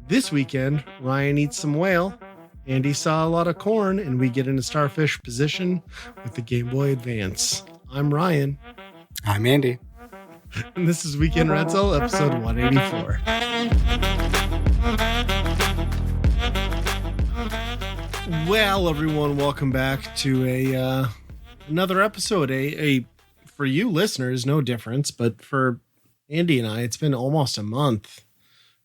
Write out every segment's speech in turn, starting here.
This weekend, Ryan eats some whale, Andy saw a lot of corn, and we get into starfish position with the Gameboy Advance. I'm Ryan. I'm Andy. And this is Weekend Rental, episode 184. Well, everyone, welcome back to another episode. A for you listeners, no difference, but for Andy and I, it's been almost a month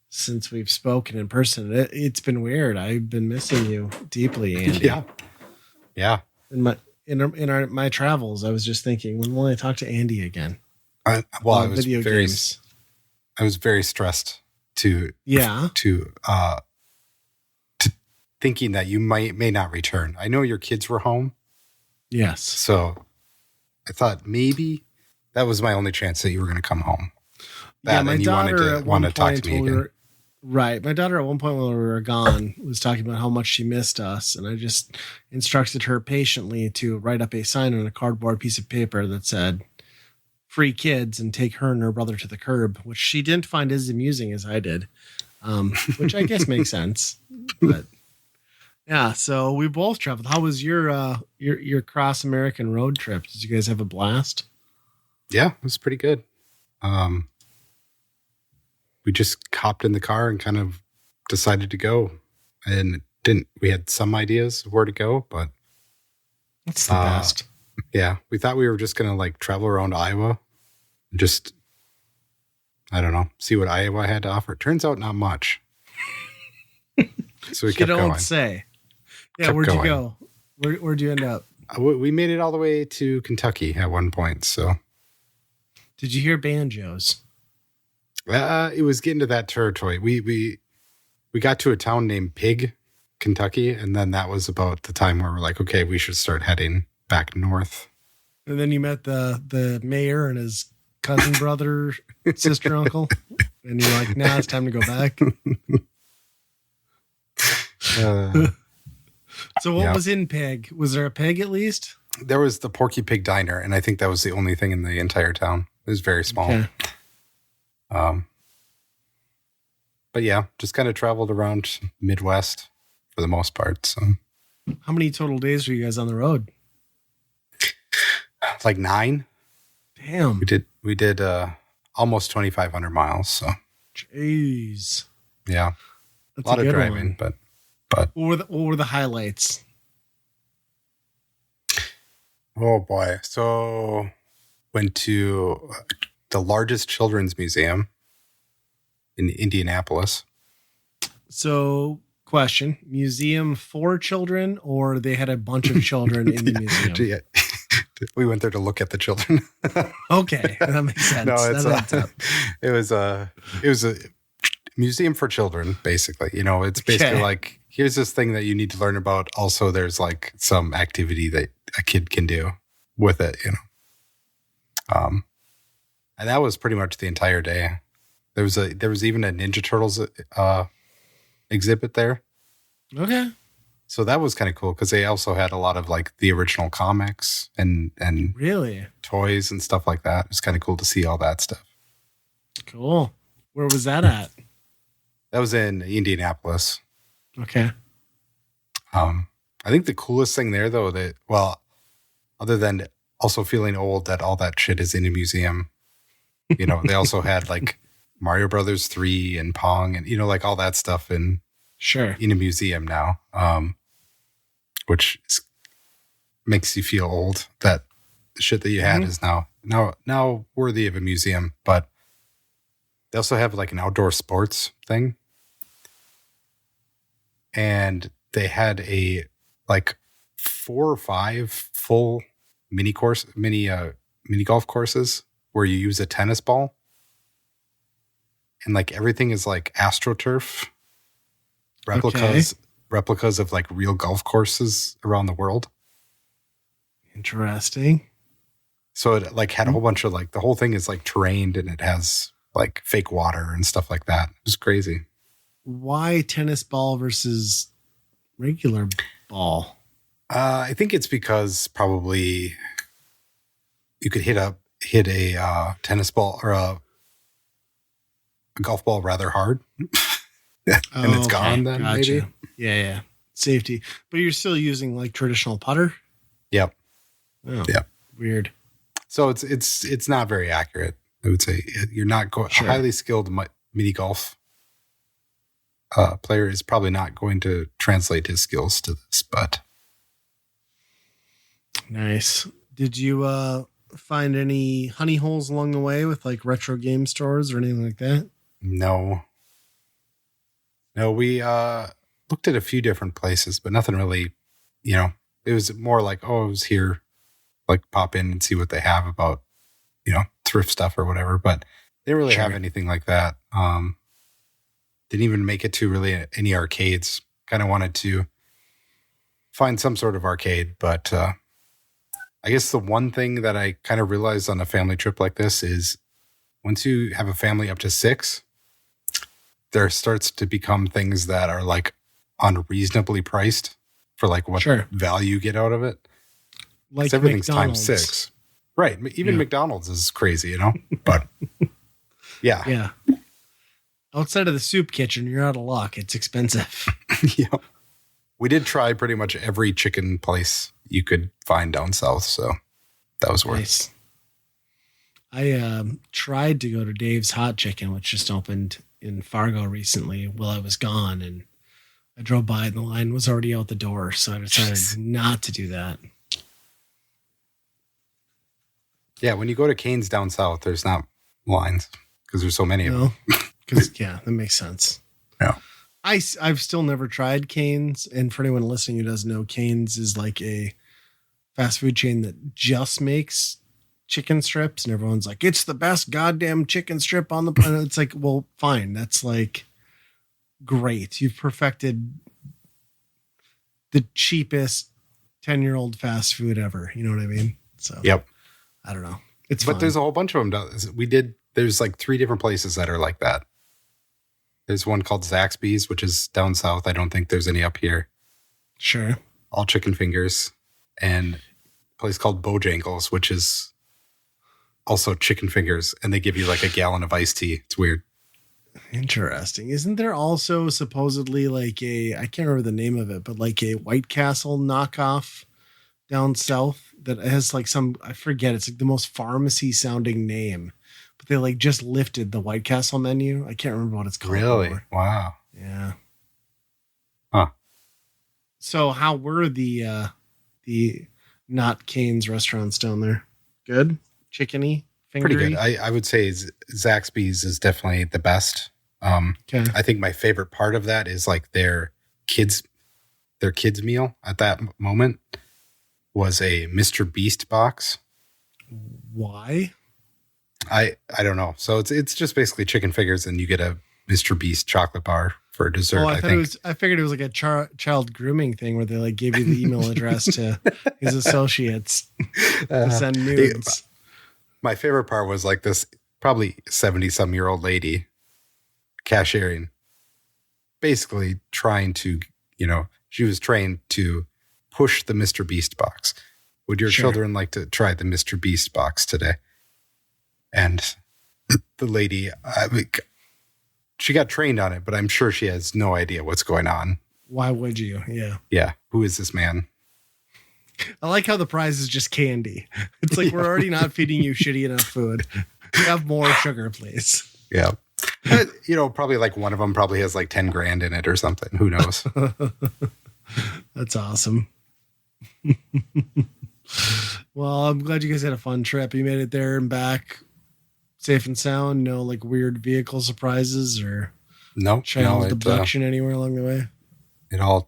since we've spoken in person. It's been weird. I've been missing you deeply, Andy. Yeah. In my travels, I was just thinking, when will I talk to Andy again? I was very stressed to thinking that you may not return. I know your kids were home. Yes. So I thought maybe that was my only chance that you were going to come home. My daughter wanted to talk to me again. Right. My daughter at one point when we were gone was talking about how much she missed us. And I just instructed her patiently to write up a sign on a cardboard piece of paper that said, "Free kids," and take her and her brother to the curb, which she didn't find as amusing as I did, which I guess makes sense. But yeah, so we both traveled. How was your cross American road trip? Did you guys have a blast? Yeah, it was pretty good. We just hopped in the car and kind of decided to go, and we had some ideas of where to go, but it's the best. Yeah, we thought we were just going to like travel around Iowa, just, I don't know, see what Iowa had to offer. Turns out not much. So we kept going. You don't say. Yeah, where'd you go? Where'd you end up? We made it all the way to Kentucky at one point, so. Did you hear banjos? It was getting to that territory. We got to a town named Pig, Kentucky, and then that was about the time where we're like, okay, we should start heading back north. And then you met the mayor and his cousin, brother, sister, uncle, and you're like, nah, it's time to go back. So what was in Pig? Was there a pig at least? There was the Porky Pig Diner, and I think that was the only thing in the entire town. It was very small. Okay. But yeah, just kind of traveled around Midwest for the most part. So, how many total days were you guys on the road? Like 9. Damn. We did almost 2,500 miles. So, jeez. Yeah, that's a lot of driving, but what were the highlights? Oh boy! So, went to the largest children's museum in Indianapolis. So, question, museum for children, or they had a bunch of children in the museum? Yeah. We went there to look at the children. Okay, that makes sense. No, it was a museum for children, basically. You know, it's basically like, here's this thing that you need to learn about. Also, there's like some activity that a kid can do with it, you know. And that was pretty much the entire day. There was even a Ninja Turtles exhibit there. Okay. So that was kind of cool because they also had a lot of like the original comics and really toys and stuff like that. It was kind of cool to see all that stuff. Cool. Where was that at? That was in Indianapolis. Okay. I think the coolest thing there though, other than also feeling old that all that shit is in a museum, you know, they also had like Mario Brothers 3 and Pong and, you know, like all that stuff in a museum now, which makes you feel old that the shit that you had is now worthy of a museum. But they also have like an outdoor sports thing. And they had a like 4 or 5 full mini golf courses where you use a tennis ball. And like everything is like AstroTurf replicas of like real golf courses around the world. Interesting. So it like had a whole bunch of like, the whole thing is like terrained and it has like fake water and stuff like that. It was crazy. Why tennis ball versus regular ball? I think it's because probably you could hit a tennis ball or a golf ball rather hard. And it's gone then, maybe. Yeah. Safety. But you're still using like traditional putter? Yep. Oh, yep. Weird. So it's not very accurate. I would say you're not going. Sure. A highly skilled mini golf player is probably not going to translate his skills to this, but. Nice. Did you find any honey holes along the way with like retro game stores or anything like that? No, we looked at a few different places, but nothing really, it was more like, oh, I was here, like pop in and see what they have about, thrift stuff or whatever, but they didn't really have anything like that. Didn't even make it to really any arcades. Kind of wanted to find some sort of arcade, but I guess the one thing that I kind of realized on a family trip like this is once you have a family up to 6, there starts to become things that are like unreasonably priced for like what value you get out of it. Like everything's McDonald's. times 6. Right. Even McDonald's is crazy, but yeah. Yeah. Outside of the soup kitchen, you're out of luck. It's expensive. Yeah. We did try pretty much every chicken place you could find down south, so that was worth it. I tried to go to Dave's Hot Chicken, which just opened in Fargo recently while I was gone, and I drove by and the line was already out the door, so I decided not to do that. Yeah, when you go to Cane's down south, there's not lines because there's so many of them. Because that makes sense. Yeah. I've still never tried Cane's, and for anyone listening who doesn't know, Cane's is like a fast food chain that just makes chicken strips, and everyone's like, it's the best goddamn chicken strip on the planet. It's like, well, fine. That's like great. You've perfected the cheapest 10-year-old fast food ever. You know what I mean? So, yep. I don't know. But there's a whole bunch of them. There's like 3 different places that are like that. There's one called Zaxby's, which is down south. I don't think there's any up here. Sure. All chicken fingers. And a place called Bojangles, which is also chicken fingers. And they give you like a gallon of iced tea. It's weird. Interesting. Isn't there also supposedly like I can't remember the name of it, but like a White Castle knockoff down south that has like I forget. It's like the most pharmacy sounding name. They like just lifted the White Castle menu. I can't remember what it's called. Really? Anymore. Wow. Yeah. Huh. So how were the not Cane's restaurants down there? Good? Chickeny? Fingery? Pretty good. I would say Zaxby's is definitely the best. Okay. I think my favorite part of that is like their kids meal at that moment was a Mr. Beast box. Why? I don't know. So it's just basically chicken fingers, and you get a Mr. Beast chocolate bar for dessert. Oh, I figured it was like a child grooming thing where they like gave you the email address to his associates to send nudes. My favorite part was like this probably 70-some-year-old lady cashiering, basically trying to, she was trained to push the Mr. Beast box. Would your children like to try the Mr. Beast box today? And the lady, she got trained on it, but I'm sure she has no idea what's going on. Why would you? Yeah. Yeah. Who is this man? I like how the prize is just candy. It's like, we're already not feeding you shitty enough food. Have more sugar, please. Yeah. But, probably like one of them probably has like 10 grand in it or something. Who knows? That's awesome. Well, I'm glad you guys had a fun trip. You made it there and back safe and sound. No like weird vehicle surprises or child abduction anywhere along the way. It all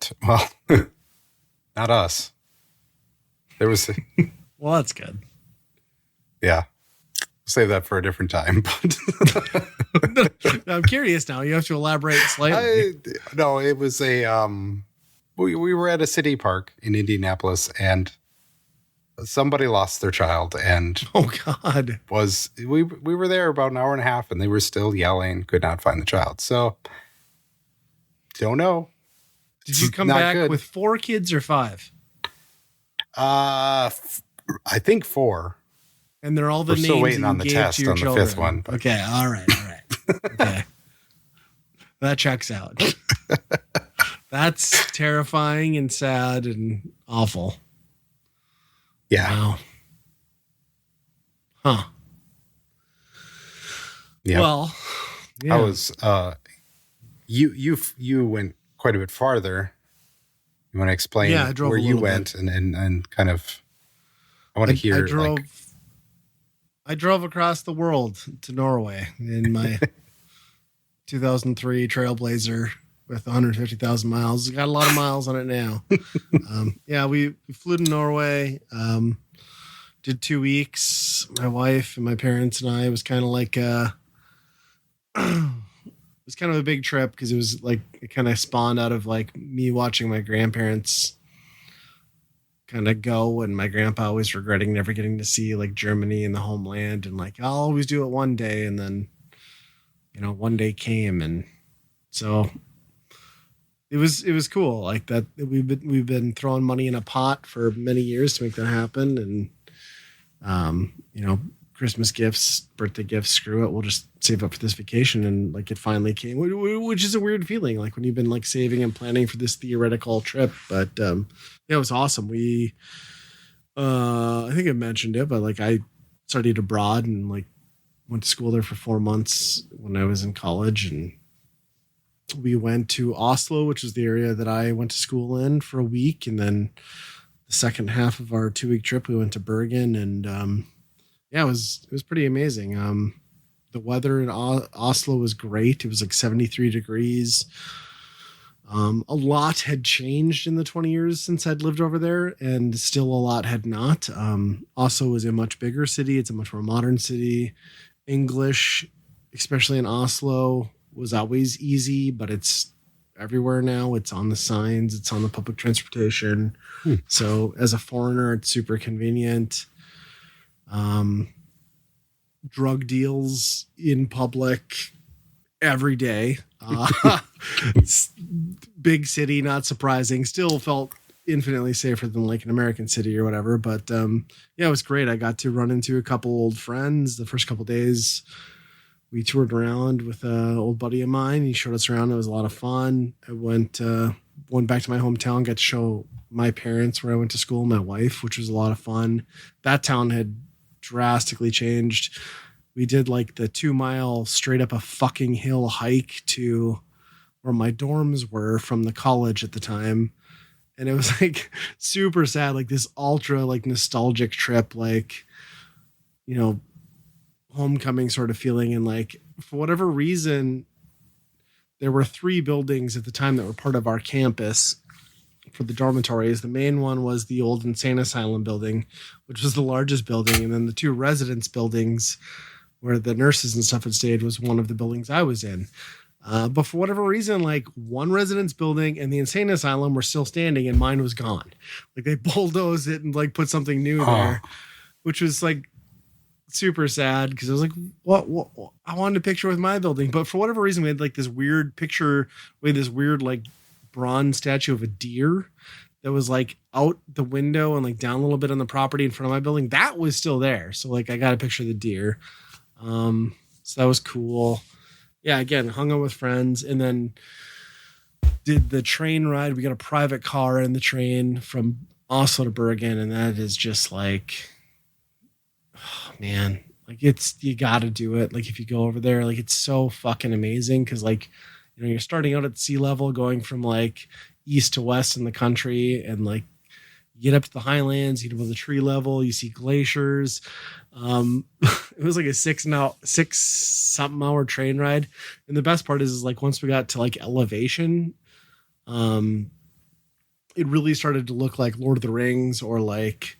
not us. There was well, that's good. Yeah, save that for a different time. But I'm curious now. You have to elaborate slightly. No, it was a we were at a city park in Indianapolis, and somebody lost their child, and oh god, we were there about an hour and a half, and they were still yelling, could not find the child. So don't know. Did you come back with 4 kids or 5? I think 4. And they're all the we're names still waiting you on the gave test to your on children. the 5th one. But. Okay, all right. Okay. That checks out. That's terrifying and sad and awful. Yeah. Wow. Huh. Yeah. Well, yeah. I was you went quite a bit farther. You want to explain where you went and kind of I want to hear I drove across the world to Norway in my 2003 Trailblazer with 150,000 miles. It's got a lot of miles on it now. We flew to Norway, did 2 weeks. My wife and my parents and I, it was kind of like it was kind of a big trip because it was like it kind of spawned out of like me watching my grandparents kind of go, and my grandpa always regretting never getting to see like Germany and the homeland, and like I'll always do it one day, and then one day came, and so it was cool like that. We've been throwing money in a pot for many years to make that happen, and Christmas gifts, birthday gifts, screw it, we'll just save up for this vacation, and like it finally came, which is a weird feeling, like when you've been like saving and planning for this theoretical trip. But it was awesome. We I think I mentioned it, but like I studied abroad and like went to school there for 4 months when I was in college, and we went to Oslo, which is the area that I went to school in, for a week, and then the second half of our 2-week trip we went to Bergen, and it was pretty amazing. The weather in Oslo was great. It was like 73 degrees. A lot had changed in the 20 years since I'd lived over there, and still a lot had not. Oslo was a much bigger city. It's a much more modern city. English, especially in Oslo, was always easy, but it's everywhere now. It's on the signs. It's on the public transportation. So as a foreigner, it's super convenient. Drug deals in public every day. Big city, not surprising. Still felt infinitely safer than like an American city or whatever. But it was great. I got to run into a couple old friends the first couple days. We toured around with an old buddy of mine. He showed us around. It was a lot of fun. I went back to my hometown, got to show my parents where I went to school, my wife, which was a lot of fun. That town had drastically changed. We did like the 2-mile straight up a fucking hill hike to where my dorms were from the college at the time. And it was like super sad, like this ultra like nostalgic trip, like, homecoming sort of feeling. And like, for whatever reason, there were 3 buildings at the time that were part of our campus for the dormitories. The main one was the old insane asylum building, which was the largest building. And then the 2 residence buildings where the nurses and stuff had stayed was one of the buildings I was in. But for whatever reason, like one residence building and the insane asylum were still standing and mine was gone. Like they bulldozed it and like put something new there, which was like super sad because I was like, what? I wanted a picture with my building. But for whatever reason, we had like this weird picture with this weird like bronze statue of a deer that was like out the window and like down a little bit on the property in front of my building. That was still there. So like I got a picture of the deer. So that was cool. Yeah, again, hung out with friends and then did the train ride. We got a private car in the train from Oslo to Bergen, and that is just like, oh man, like you got to do it. Like if you go over there, like it's so fucking amazing because like, you're starting out at sea level, going from like east to west in the country, and like you get up to the highlands, you get above the tree level, you see glaciers. It was like a 6-something hour train ride. And the best part is like once we got to like elevation, it really started to look like Lord of the Rings, or like,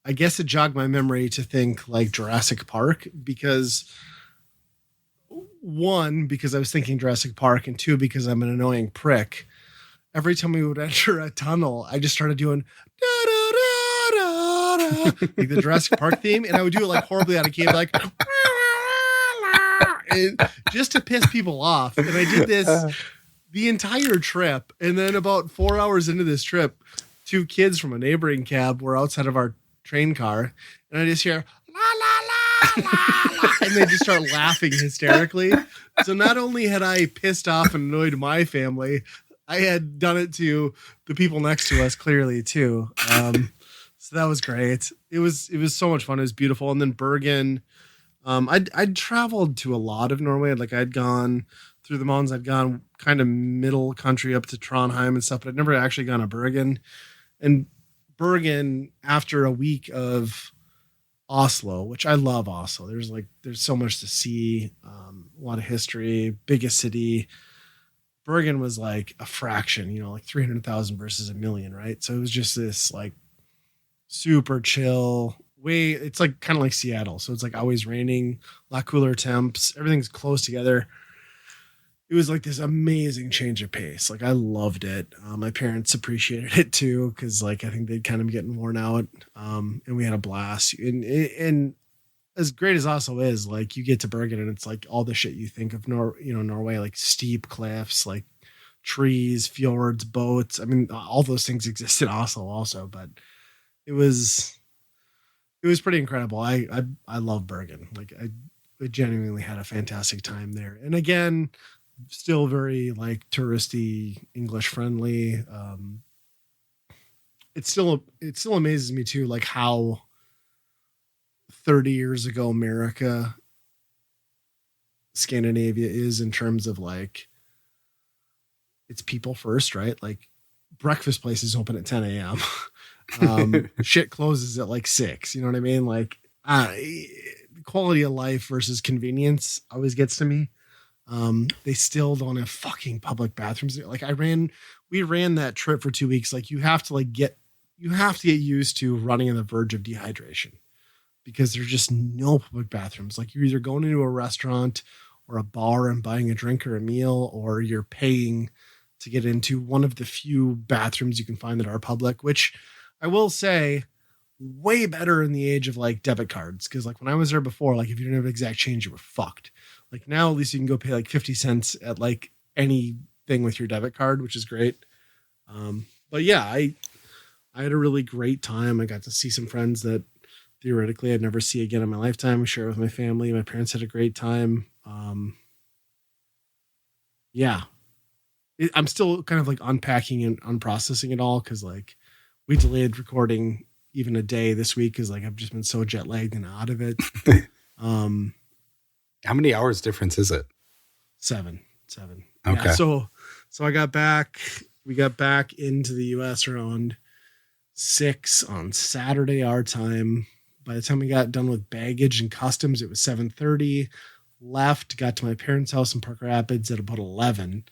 I guess it jogged my memory to think like Jurassic Park, because 1, because I was thinking Jurassic Park, and 2, because I'm an annoying prick. Every time we would enter a tunnel, I just started doing like the Jurassic Park theme, and I would do it like horribly out of key, like and just to piss people off. And I did this the entire trip, and then about 4 hours into this trip, 2 kids from a neighboring cab were outside of our train car, and I just hear la la la And they just start laughing hysterically. So not only had I pissed off and annoyed my family, I had done it to the people next to us clearly too. So that was great. It was so much fun. It was beautiful. And then Bergen, I'd traveled to a lot of Norway. Like I'd gone through the mountains. I'd gone kind of middle country up to Trondheim and stuff, but I'd never actually gone to Bergen. And Bergen, after a week of Oslo, which I love Oslo. There's so much to see, a lot of history, biggest city. Bergen was like a fraction, like 300,000 versus a million, right? So it was just this like super chill way. It's like kind of like Seattle. So it's like always raining, a lot cooler temps, everything's close together. It was like this amazing change of pace. Like I loved it. My parents appreciated it too, because like I think they'd kind of be getting worn out. And we had a blast. And as great as Oslo is, like you get to Bergen and it's like all the shit you think of Norway, like steep cliffs, like trees, fjords, boats. I mean, all those things exist in Oslo also, but it was pretty incredible. I love Bergen. Like I genuinely had a fantastic time there. And again, still very like touristy, English friendly. It still amazes me too, like how 30 years ago America, Scandinavia is in terms of like it's people first, right? Like breakfast places open at 10 a.m. Shit closes at like 6. You know what I mean? Like quality of life versus convenience always gets to me. They still don't have fucking public bathrooms. Like we ran that trip for 2 weeks. Like you have to get used to running on the verge of dehydration because there's just no public bathrooms. Like you're either going into a restaurant or a bar and buying a drink or a meal, or you're paying to get into one of the few bathrooms you can find that are public, which I will say way better in the age of like debit cards. Cause like when I was there before, like if you didn't have exact change, you were fucked. Like now, at least you can go pay like 50 cents at like anything with your debit card, which is great. But yeah, I had a really great time. I got to see some friends that theoretically I'd never see again in my lifetime. Share it with my family. My parents had a great time. Yeah, I'm still kind of like unpacking and unprocessing it all. Cause like we delayed recording even a day this week. Cause like I've just been so jet lagged and out of it. How many hours difference is it? 7. Okay. Yeah, so we got back into the US around 6 on Saturday, our time. By the time we got done with baggage and customs, it was 7:30. Left, got to my parents' house in Park Rapids at about 11.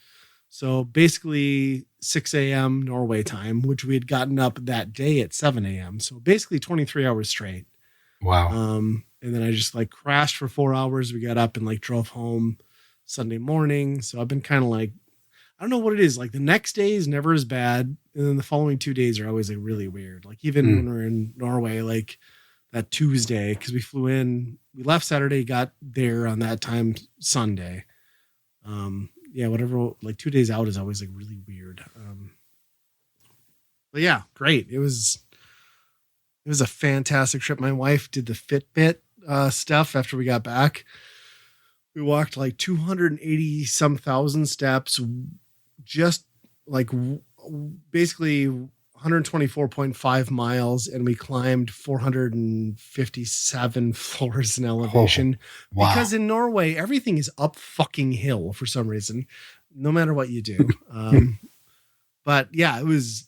So basically 6 a.m. Norway time, which we had gotten up that day at 7 a.m. So basically 23 hours straight. Wow. And then I just like crashed for 4 hours. We got up and like drove home Sunday morning. So I've been kind of like, I don't know what it is. Like the next day is never as bad. And then the following 2 days are always like really weird. Like even when we're in Norway, like that Tuesday, cause we left Saturday, got there on that time Sunday. Whatever, like 2 days out is always like really weird. But yeah, great. It was a fantastic trip. My wife did the Fitbit stuff after we got back. We walked like 280 some thousand steps, just like basically 124.5 miles, and we climbed 457 floors in elevation. Wow. Because in Norway, everything is up fucking hill for some reason, no matter what you do. But yeah, it was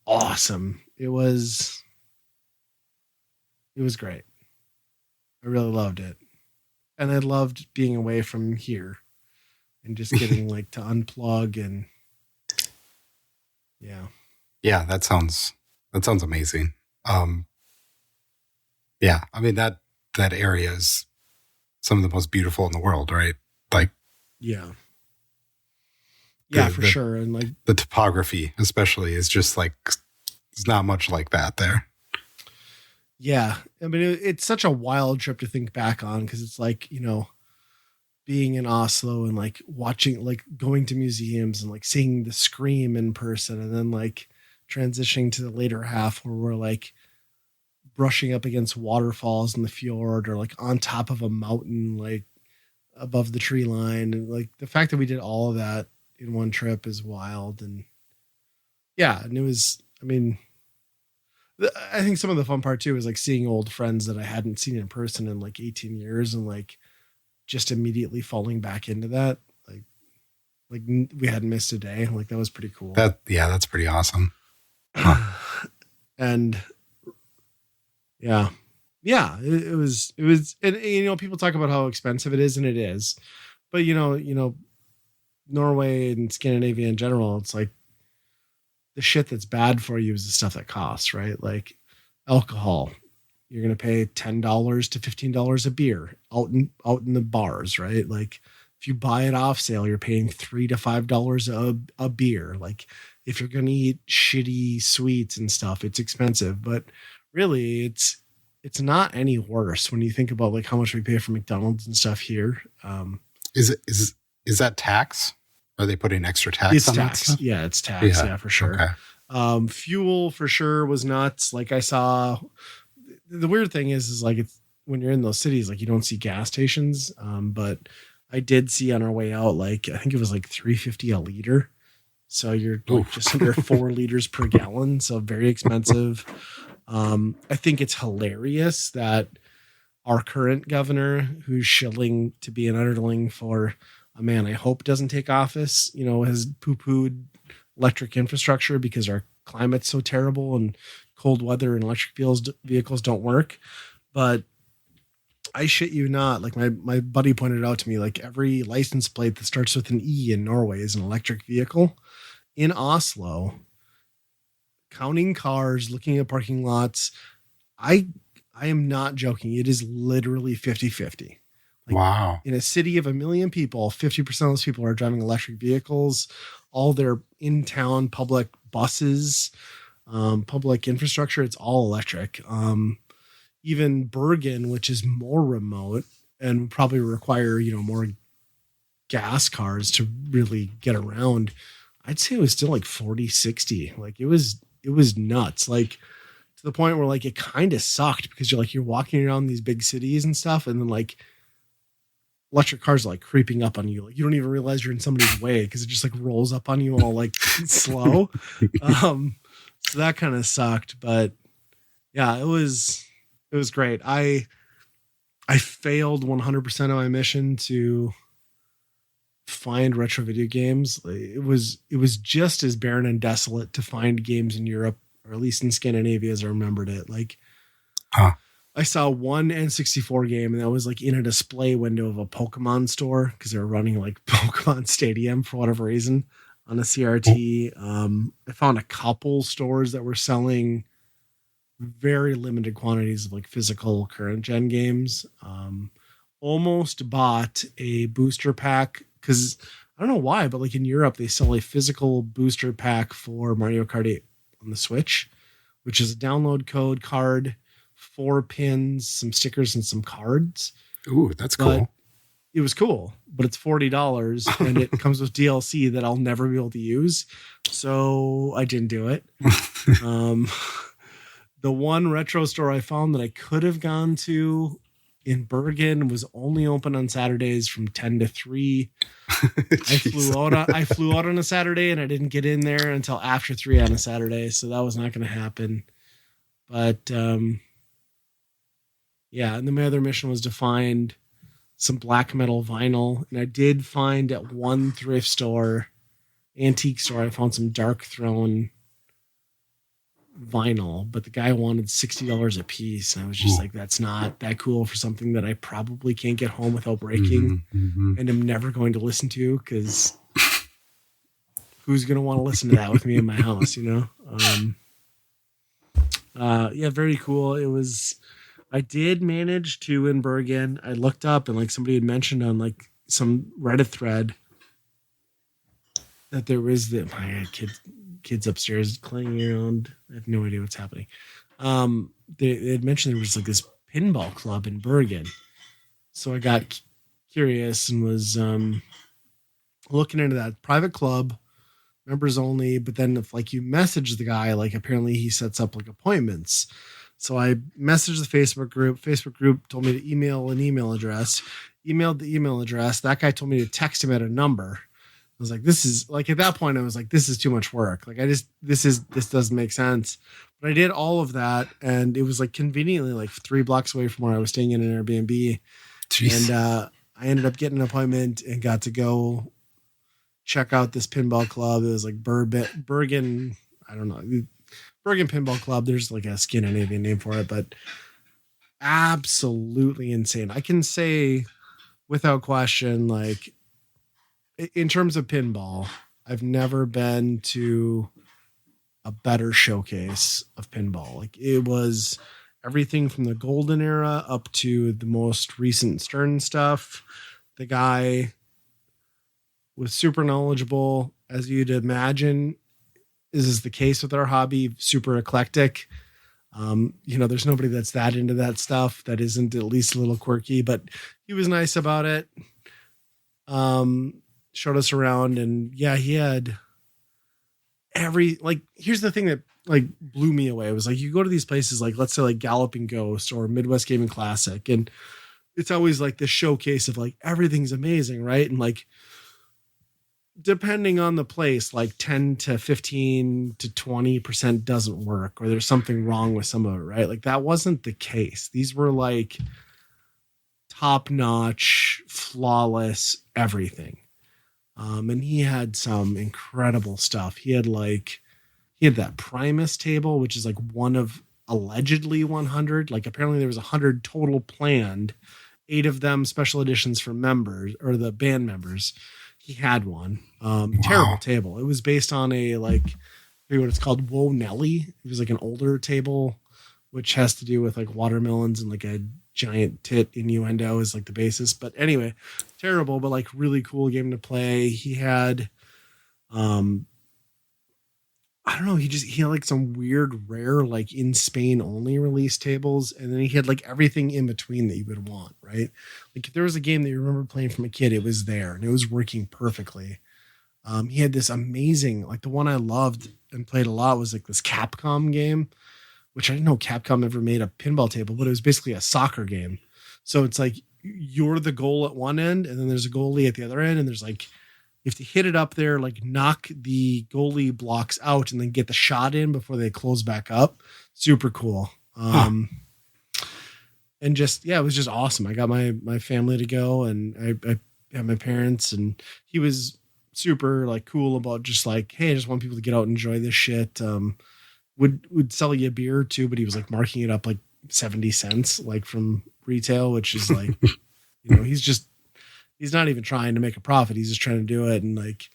awesome. It was great. I really loved it. And I loved being away from here and just getting like to unplug and yeah. Yeah, that sounds amazing. Yeah, I mean that area is some of the most beautiful in the world, right? Like yeah, for sure. And like the topography especially is just like there's not much like that there. Yeah. I mean, it's such a wild trip to think back on because it's like, being in Oslo and like watching, like going to museums and like seeing the Scream in person and then like transitioning to the later half where we're like brushing up against waterfalls in the fjord or like on top of a mountain, like above the tree line. And like the fact that we did all of that in one trip is wild. And yeah, and it was, I mean, I think some of the fun part too is like seeing old friends that I hadn't seen in person in like 18 years and like just immediately falling back into that. Like we hadn't missed a day. Like that was pretty cool. That's pretty awesome. Huh. And yeah, it was, and you know, people talk about how expensive it is, and it is, but you know, Norway and Scandinavia in general, it's like the shit that's bad for you is the stuff that costs, right? Like alcohol, you're going to pay $10 to $15 a beer out in the bars, right? Like if you buy it off sale, you're paying $3 to $5 a beer. Like if you're going to eat shitty sweets and stuff, it's expensive, but really it's not any worse when you think about like how much we pay for McDonald's and stuff here. Is that tax? Are they putting extra tax it's on tax. that? Yeah, it's tax. Yeah, for sure. Okay. Fuel for sure was nuts. Like I saw, the weird thing is like it's when you're in those cities, like you don't see gas stations. But I did see on our way out, like I think it was like $3.50 a liter. So you're like just under 4 liters per gallon. So very expensive. I think it's hilarious that our current governor, who's shilling to be an underling for a man I hope doesn't take office, you know, has poo-pooed electric infrastructure because our climate's so terrible and cold weather and electric vehicles don't work. But I shit you not, like my buddy pointed out to me, like every license plate that starts with an E in Norway is an electric vehicle. In Oslo, counting cars, looking at parking lots, I am not joking. It is literally 50-50. Like wow. In a city of 1 million people, 50% of those people are driving electric vehicles. All their in-town public buses, public infrastructure, it's all electric. Even Bergen, which is more remote and probably require, you know, more gas cars to really get around, I'd say it was still like 40-60. Like it was nuts. Like to the point where like it kind of sucked because you're walking around these big cities and stuff, and then like electric cars are like creeping up on you. Like you don't even realize you're in somebody's way because it just like rolls up on you all like slow. So that kind of sucked, but yeah, it was great. I failed 100% of my mission to find retro video games. It was just as barren and desolate to find games in Europe, or at least in Scandinavia as I remembered it. Like, I saw one N64 game, and that was like in a display window of a Pokemon store because they were running like Pokemon Stadium for whatever reason on a CRT. I found a couple stores that were selling very limited quantities of like physical current gen games. Almost bought a booster pack because I don't know why, but like in Europe, they sell a physical booster pack for Mario Kart 8 on the Switch, which is a download code card, 4 pins, some stickers, and some cards. Ooh, that's cool. It was cool, but it's $40 and it comes with DLC that I'll never be able to use. So I didn't do it. The one retro store I found that I could have gone to in Bergen was only open on Saturdays from 10 to 3. I flew out on a Saturday and I didn't get in there until after 3 on a Saturday. So that was not going to happen. But yeah, and then my other mission was to find some black metal vinyl. And I did find at one thrift store, antique store, I found some Dark Throne vinyl, but the guy wanted $60 a piece, and I was just like, that's not that cool for something that I probably can't get home without breaking and I'm never going to listen to, because who's going to want to listen to that with me in my house, you know? Yeah, very cool. I did manage to, in Bergen, I looked up and like somebody had mentioned on like some Reddit thread that there was my kids upstairs clanging around. I have no idea what's happening. They had mentioned there was like this pinball club in Bergen. So I got curious and was looking into that private club, members only. But then if like you message the guy, like apparently he sets up like appointments. So I messaged the Facebook group. Facebook group told me to email an email address. Emailed the email address. That guy told me to text him at a number. I was like, this is like, at that point, I was like, this is too much work. Like, this doesn't make sense. But I did all of that. And it was like conveniently like 3 blocks away from where I was staying in an Airbnb. Jeez. And I ended up getting an appointment and got to go check out this pinball club. It was like Bergen. I don't know. Bergen Pinball Club. There's like a Scandinavian name for it, but absolutely insane. I can say without question, like in terms of pinball, I've never been to a better showcase of pinball. Like it was everything from the golden era up to the most recent Stern stuff. The guy was super knowledgeable, as you'd imagine is the case with our hobby, super eclectic. There's nobody that's that into that stuff that isn't at least a little quirky, but he was nice about it. Showed us around, and yeah, he had here's the thing that like blew me away. It was like, you go to these places, like let's say like Galloping Ghost or Midwest Gaming Classic, and it's always like this showcase of like everything's amazing, right? And like depending on the place, like 10 to 15 to 20% doesn't work, or there's something wrong with some of it, right? Like that wasn't the case. These were like top-notch, flawless everything. And he had some incredible stuff. He had that Primus table, which is like one of allegedly 100. Like apparently there was 100 total planned, 8 of them special editions for members or the band members. He had one. Terrible table. It was based on I forget what it's called, Whoa Nelly. It was like an older table, which has to do with like watermelons and like a giant tit innuendo is like the basis. But anyway, terrible, but like really cool game to play. He had, I don't know. He had like some weird, rare, like in Spain only release tables. And then he had like everything in between that you would want, right? Like if there was a game that you remember playing from a kid, it was there and it was working perfectly. He had this amazing, like the one I loved and played a lot was like this Capcom game, which I didn't know Capcom ever made a pinball table, but it was basically a soccer game. So it's like you're the goal at one end and then there's a goalie at the other end. And there's like, you have to hit it up there, like knock the goalie blocks out and then get the shot in before they close back up. Super cool. And just, yeah, it was just awesome. I got my family to go and I had my parents, and he was super like cool about just like, hey, I just want people to get out and enjoy this shit. Would sell you a beer too, but he was like marking it up like 70 cents, like from retail, which is like, he's not even trying to make a profit. He's just trying to do it. And like,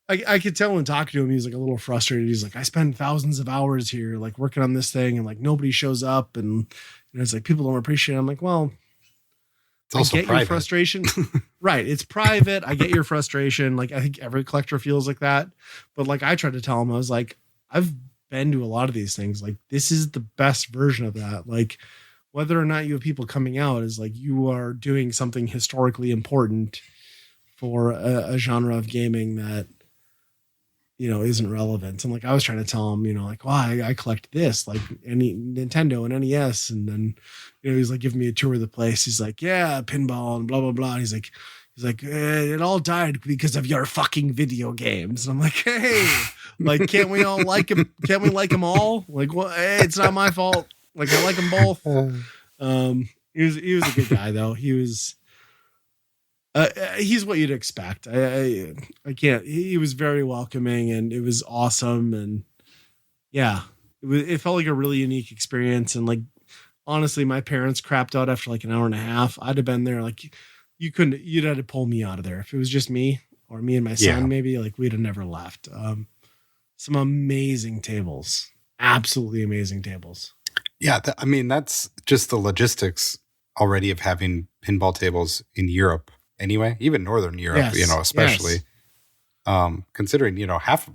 I could tell when talking to him, he's like a little frustrated. He's like, I spend thousands of hours here, like working on this thing, and like nobody shows up. And it's like, people don't appreciate it. I'm like, well, it's also I get private. your frustration. Right. It's private. I get your frustration. Like, I think every collector feels like that. But like, I tried to tell him, I was like, I've been to a lot of these things. Like, this is the best version of that. Like, whether or not you have people coming out is like, you are doing something historically important for a genre of gaming that, isn't relevant. And like, I was trying to tell him, like, well, I collect this, like any Nintendo and NES. And then, he's like giving me a tour of the place. He's like, yeah, pinball and blah, blah, blah. And he's like, it all died because of your fucking video games. And I'm like, hey, like, can't we all like him? Can't we like them all? Like, well, hey, it's not my fault. Like, I like them both. He was a good guy though. He was, he's what you'd expect. I can't, he was very welcoming and it was awesome. And yeah, it felt like a really unique experience. And like, honestly, my parents crapped out after like an hour and a half. I'd have been there. Like you'd have to pull me out of there. If it was just me or me and my son, maybe like we'd have never left. Some amazing tables, absolutely amazing tables. Yeah. That's just the logistics already of having pinball tables in Europe anyway, even Northern Europe, yes, especially, considering,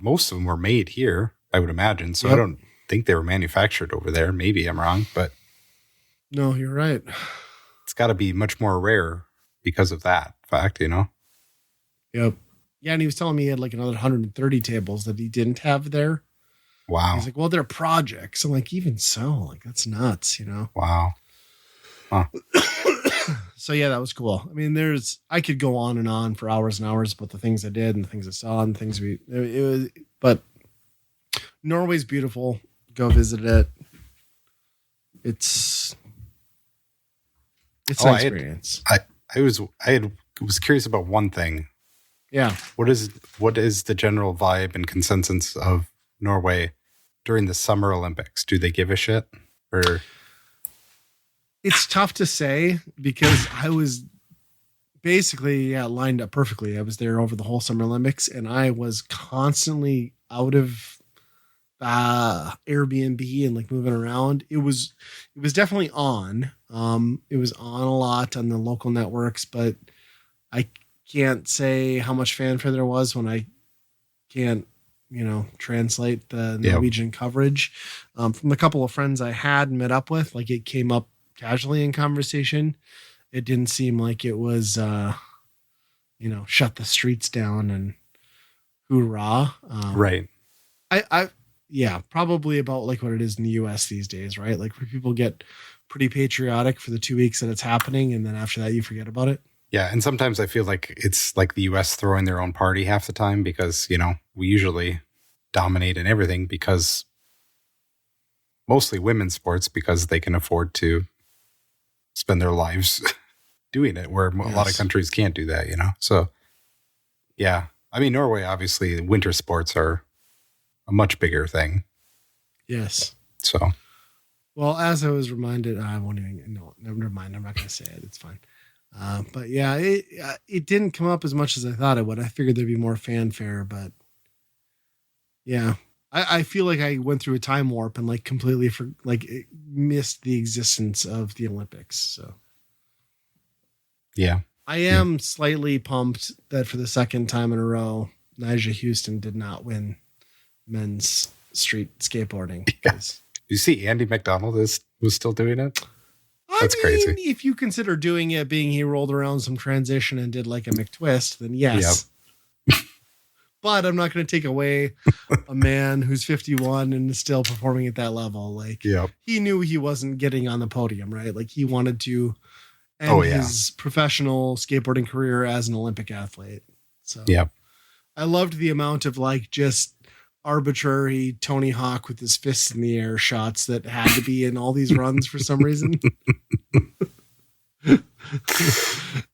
most of them were made here, I would imagine. So I don't think they were manufactured over there. Maybe I'm wrong, but no, you're right. It's got to be much more rare because of that fact, Yep. Yeah. And he was telling me he had like another 130 tables that he didn't have there. Wow. He's like, well, they're projects. I'm like, even so, like, that's nuts, you know? Wow. Huh. So yeah, that was cool. I mean, I could go on and on for hours and hours about the things I did and the things I saw and things but Norway's beautiful. Go visit it. It's an experience. I was curious about one thing. Yeah. What is the general vibe and consensus of Norway during the Summer Olympics? Do they give a shit? Or it's tough to say because I was basically lined up perfectly. I was there over the whole Summer Olympics, and I was constantly out of Airbnb and like moving around. It was definitely on. It was on a lot on the local networks, but I can't say how much fanfare there was when I can't, translate the Norwegian coverage. From the couple of friends I had met up with, like it came up casually in conversation. It didn't seem like it was, shut the streets down and hoorah. right. Yeah, probably about like what it is in the US these days, right? Like where people get pretty patriotic for the 2 weeks that it's happening. And then after that, you forget about it. Yeah. And sometimes I feel like it's like the US throwing their own party half the time because, we usually dominate in everything because mostly women's sports because they can afford to spend their lives doing it where a lot of countries can't do that, So, yeah. I mean, Norway, obviously winter sports are a much bigger thing. Yes. So, well, as I was reminded, I won't even. No, never mind. I'm not going to say it. It's fine. But yeah, it didn't come up as much as I thought it would. I figured there'd be more fanfare, but yeah, I feel like I went through a time warp and like completely missed the existence of the Olympics. So yeah, I am slightly pumped that for the second time in a row, Nyjah Houston did not win men's street skateboarding. Yes. You see Andy McDonald was still doing it? That's crazy. If you consider doing it being he rolled around some transition and did like a McTwist, then yes. Yep. But I'm not going to take away a man who's 51 and is still performing at that level. Like he knew he wasn't getting on the podium, right? Like he wanted to end his professional skateboarding career as an Olympic athlete. So I loved the amount of like just arbitrary Tony Hawk with his fists in the air shots that had to be in all these runs for some reason.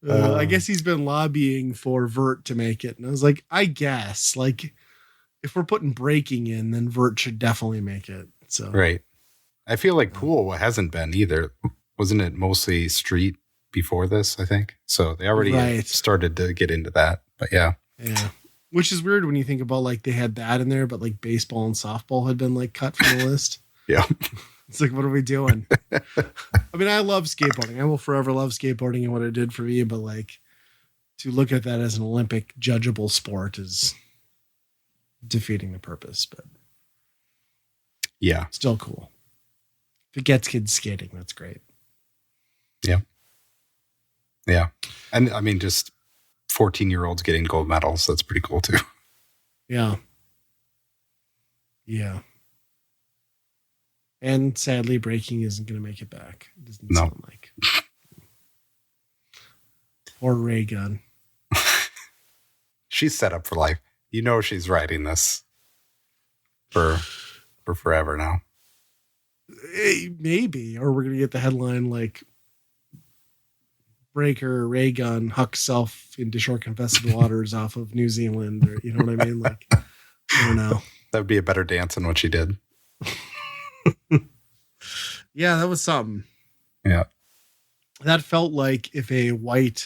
I guess he's been lobbying for Vert to make it. And I was like, I guess like if we're putting braking in, then Vert should definitely make it. So, right. I feel like pool hasn't been either. Wasn't it mostly street before this? I think so. They already started to get into that, but yeah. Which is weird when you think about like they had that in there, but like baseball and softball had been like cut from the list. Yeah. It's like, what are we doing? I mean, I love skateboarding. I will forever love skateboarding and what it did for me, but like to look at that as an Olympic judgeable sport is defeating the purpose, but yeah, still cool. If it gets kids skating, that's great. Yeah. Yeah. And I mean, just 14-year-olds getting gold medals. That's pretty cool too. Yeah. Yeah. And sadly, breaking isn't going to make it back. It doesn't sound like. Poor Ray Gunn. She's set up for life. She's writing this for forever now. Maybe. Or we're going to get the headline like Breaker, Ray Gunn, hucks self into short confessed waters off of New Zealand. Or, you know what I mean? Like, I don't know. That would be a better dance than what she did. Yeah, that was something. Yeah. That felt like if a white,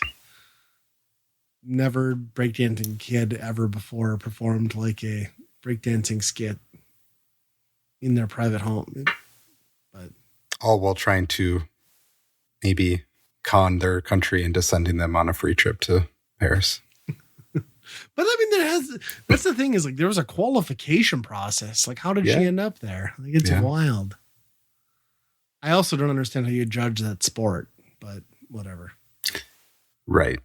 never breakdancing kid ever before performed like a breakdancing skit in their private home. But all while trying to maybe con their country into sending them on a free trip to Paris. But I mean, that's the thing is like there was a qualification process. Like, how did she end up there? Like, it's wild. I also don't understand how you judge that sport, but whatever. Right.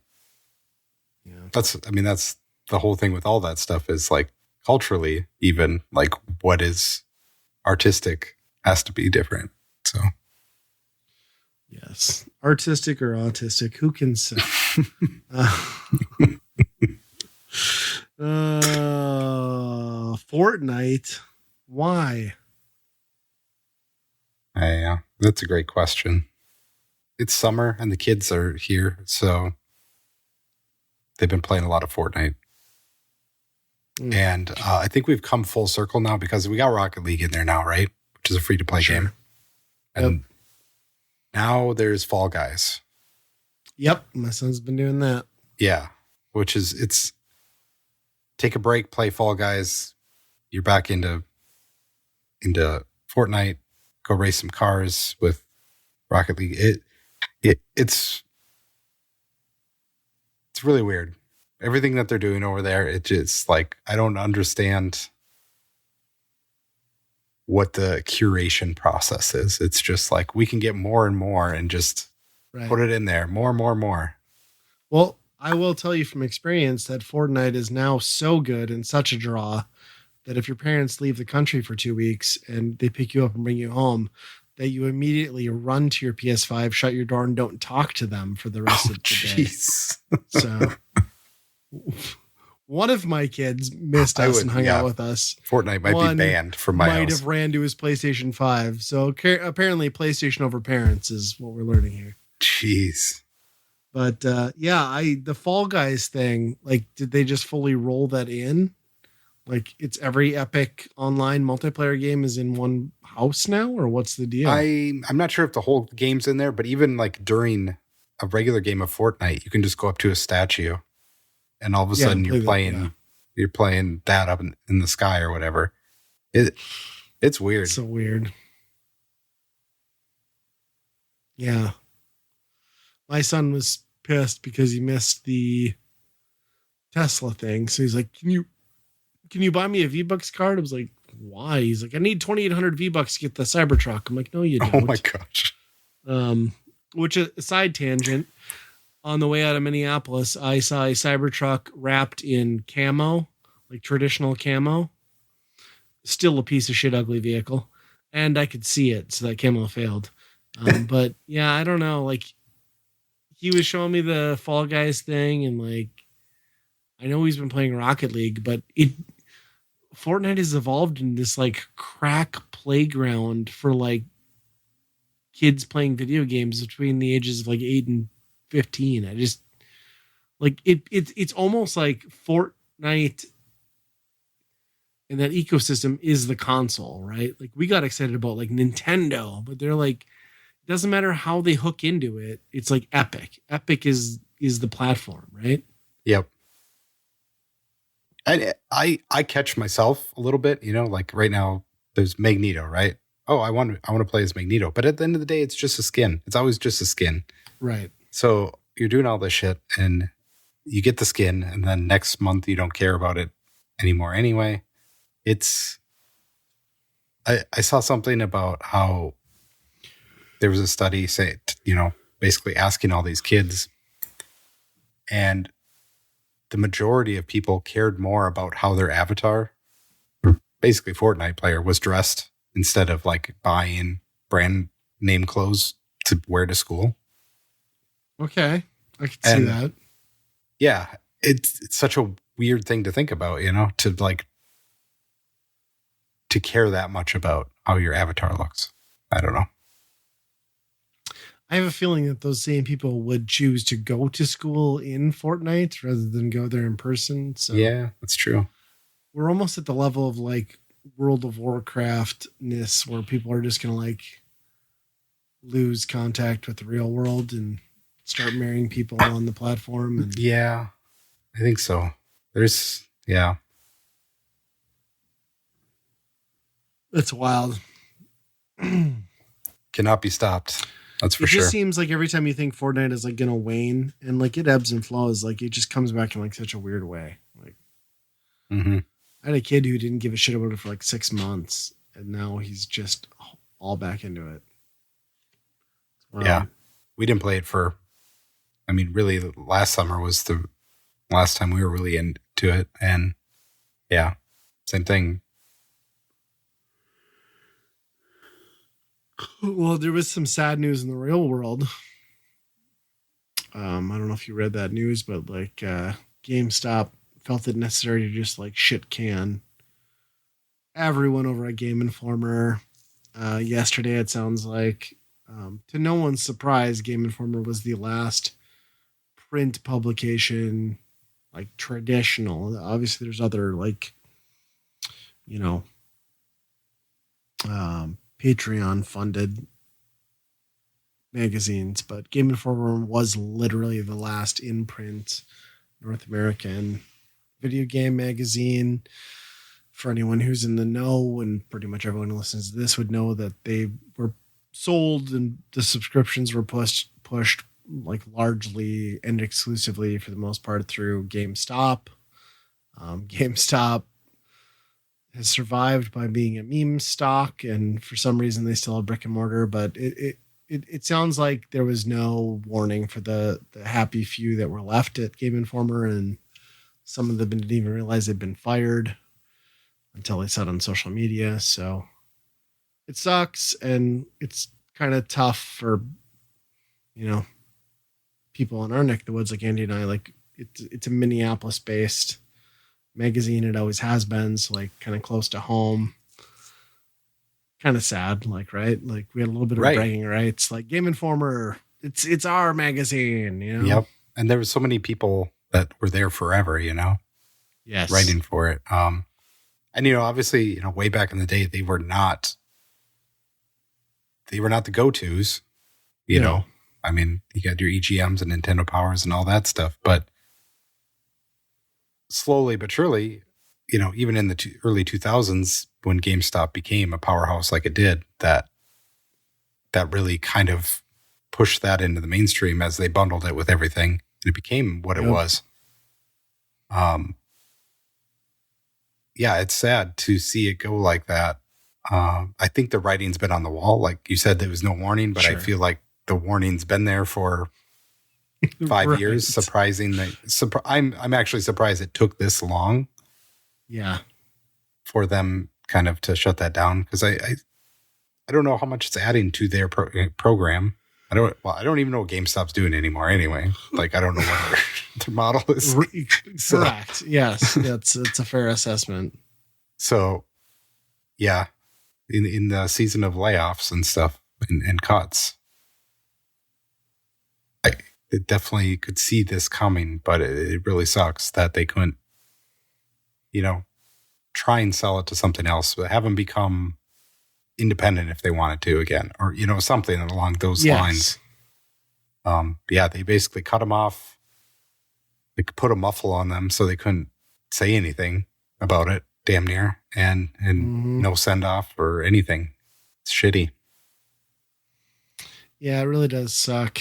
Yeah. That's the whole thing with all that stuff is like culturally, even like what is artistic has to be different. So Yes. Artistic or autistic, who can say? Fortnite. Why? yeah, that's a great question. It's summer and the kids are here, so they've been playing a lot of Fortnite. And I think we've come full circle now because we got Rocket League in there now, right? Which is a free-to-play game. And now there's Fall Guys. Yep, my son's been doing that. Yeah, which is, it's take a break, play Fall Guys. You're back into Fortnite. Go race some cars with Rocket League. It's really weird. Everything that they're doing over there, it just like, I don't understand what the curation process is. It's just like, we can get more and more and just put it in there. More. Well, I will tell you from experience that Fortnite is now so good and such a draw that if your parents leave the country for 2 weeks and they pick you up and bring you home, that you immediately run to your PS5, shut your door, and don't talk to them for the rest of the day. So one of my kids missed us and hung out with us. Fortnite might be banned from my house. Might have ran to his PlayStation 5. So apparently PlayStation over parents is what we're learning here. Jeez. But the Fall Guys thing, like, did they just fully roll that in? Like, it's every Epic online multiplayer game is in one house now, or what's the deal? I'm not sure if the whole game's in there, but even like during a regular game of Fortnite, you can just go up to a statue and all of a sudden you're playing that up in the sky or whatever. It's weird. So weird. Yeah. My son was pissed because he missed the Tesla thing. So he's like, can you buy me a V-Bucks card? I was like, why? He's like, I need 2,800 V-Bucks to get the Cybertruck. I'm like, no, you don't. Oh my gosh. Which a side tangent. On the way out of Minneapolis, I saw a Cybertruck wrapped in camo, like traditional camo. Still a piece of shit, ugly vehicle. And I could see it, so that camo failed. But yeah, I don't know. Like, he was showing me the Fall Guys thing, and like, I know he's been playing Rocket League, but Fortnite has evolved in this like crack playground for like kids playing video games between the ages of like 8 and 15. I just like it's almost like Fortnite and that ecosystem is the console, right? Like, we got excited about like Nintendo, but they're like, it doesn't matter how they hook into it. It's like Epic. Epic is the platform, right? Yep. I catch myself a little bit, like right now there's Magneto, right? Oh, I want to play as Magneto, but at the end of the day, it's just a skin. It's always just a skin. Right. So you're doing all this shit and you get the skin and then next month you don't care about it anymore anyway. I saw something about how there was a study basically asking all these kids, and the majority of people cared more about how their avatar, basically Fortnite player, was dressed instead of like buying brand name clothes to wear to school. Okay. I can see that. Yeah. It's such a weird thing to think about, to care that much about how your avatar looks. I don't know. I have a feeling that those same people would choose to go to school in Fortnite rather than go there in person. So yeah, that's true. We're almost at the level of like World of Warcraft-ness where people are just going to like lose contact with the real world and start marrying people on the platform. And yeah, I think so. Yeah. It's wild. Cannot be stopped. That's for sure. It just seems like every time you think Fortnite is like going to wane and like it ebbs and flows, like it just comes back in like such a weird way. Like, I had a kid who didn't give a shit about it for like 6 months, and now he's just all back into it. Yeah. We didn't play it really last summer was the last time we were really into it. And yeah, same thing. Well, there was some sad news in the real world. I don't know if you read that news, but like GameStop felt it necessary to just like shit can everyone over at Game Informer. Yesterday, it sounds like, to no one's surprise, Game Informer was the last print publication, like traditional. Obviously, there's other like, you know, Patreon funded magazines, but Game Informer was literally the last in print North American video game magazine. For anyone who's in the know, and pretty much everyone who listens to this would know that they were sold and the subscriptions were pushed like largely and exclusively for the most part through GameStop. GameStop has survived by being a meme stock, and for some reason they still have brick and mortar, but it sounds like there was no warning for the happy few that were left at Game Informer, and some of them didn't even realize they'd been fired until they saw it on social media. So it sucks, and it's kind of tough for, you know, people in our neck of the woods like Andy and I. Like it's a Minneapolis based magazine. It always has been, so like kind of close to home. Kind of sad, like, right? Like we had a little bit of bragging rights, like Game Informer, it's our magazine, you know? Yep. And there were so many people that were there forever, you know? Yes. Writing for it. And, you know, obviously, you know, way back in the day, they were not the go-tos, you know? I mean, you got your EGMs and Nintendo Powers and all that stuff, but slowly but surely, you know, even in the early 2000s, when GameStop became a powerhouse like it did, that really kind of pushed that into the mainstream as they bundled it with everything, and it became what it was. Yeah, it's sad to see it go like that. I think the writing's been on the wall. Like you said, there was no warning, but I feel like the warning's been there for 5 years. Surprisingly, I'm actually surprised it took this long. Yeah, for them kind of to shut that down, because I don't know how much it's adding to their program. I don't even know what GameStop's doing anymore. Anyway, like I don't know what their model is. Correct. Yes, it's a fair assessment. So, yeah, in the season of layoffs and stuff and cuts, I definitely could see this coming, but it really sucks that they couldn't, you know, try and sell it to something else, but have them become independent if they wanted to again, or, you know, something along those lines. Yeah, they basically cut them off. They could put a muffle on them so they couldn't say anything about it, damn near, and no send off or anything. It's shitty. Yeah, it really does suck.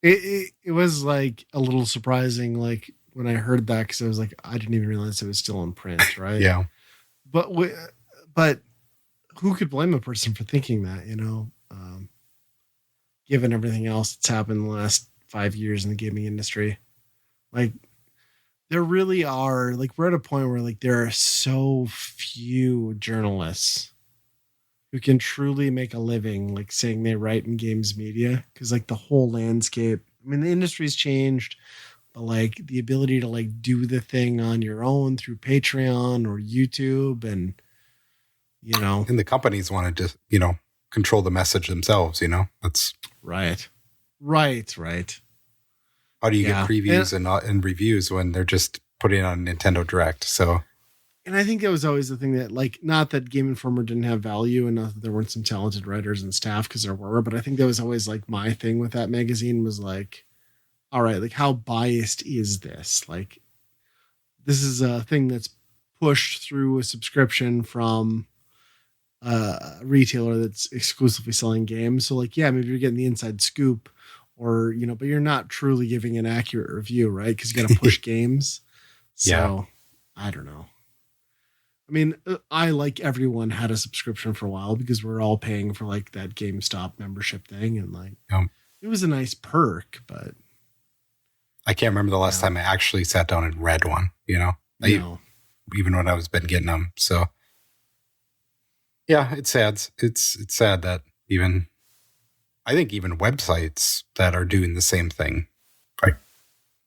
It was like a little surprising, like when I heard that, because I was like, I didn't even realize it was still in print, right? Yeah. But who could blame a person for thinking that, you know? Given everything else that's happened in the last 5 years in the gaming industry, like there really are, like we're at a point where like there are so few journalists who can truly make a living, like saying they write in games media, because like the whole landscape, I mean, the industry's changed, but like the ability to like do the thing on your own through Patreon or YouTube, and you know, and the companies wanted to, you know, control the message themselves, you know. That's right. How do you get previews and reviews when they're just putting on Nintendo Direct? So, and I think that was always the thing that, like, not that Game Informer didn't have value and not that there weren't some talented writers and staff, because there were, but I think that was always like my thing with that magazine was like, all right, like how biased is this? Like, this is a thing that's pushed through a subscription from a retailer that's exclusively selling games. So like, yeah, maybe you're getting the inside scoop, or, you know, but you're not truly giving an accurate review, right? Because you got to push games. So I don't know. I mean, I, like everyone, had a subscription for a while because we're all paying for like that GameStop membership thing, and like it was a nice perk, but I can't remember the last time I actually sat down and read one, you know, even when I was been getting them. So Yeah, it's sad. It's sad that I think even websites that are doing the same thing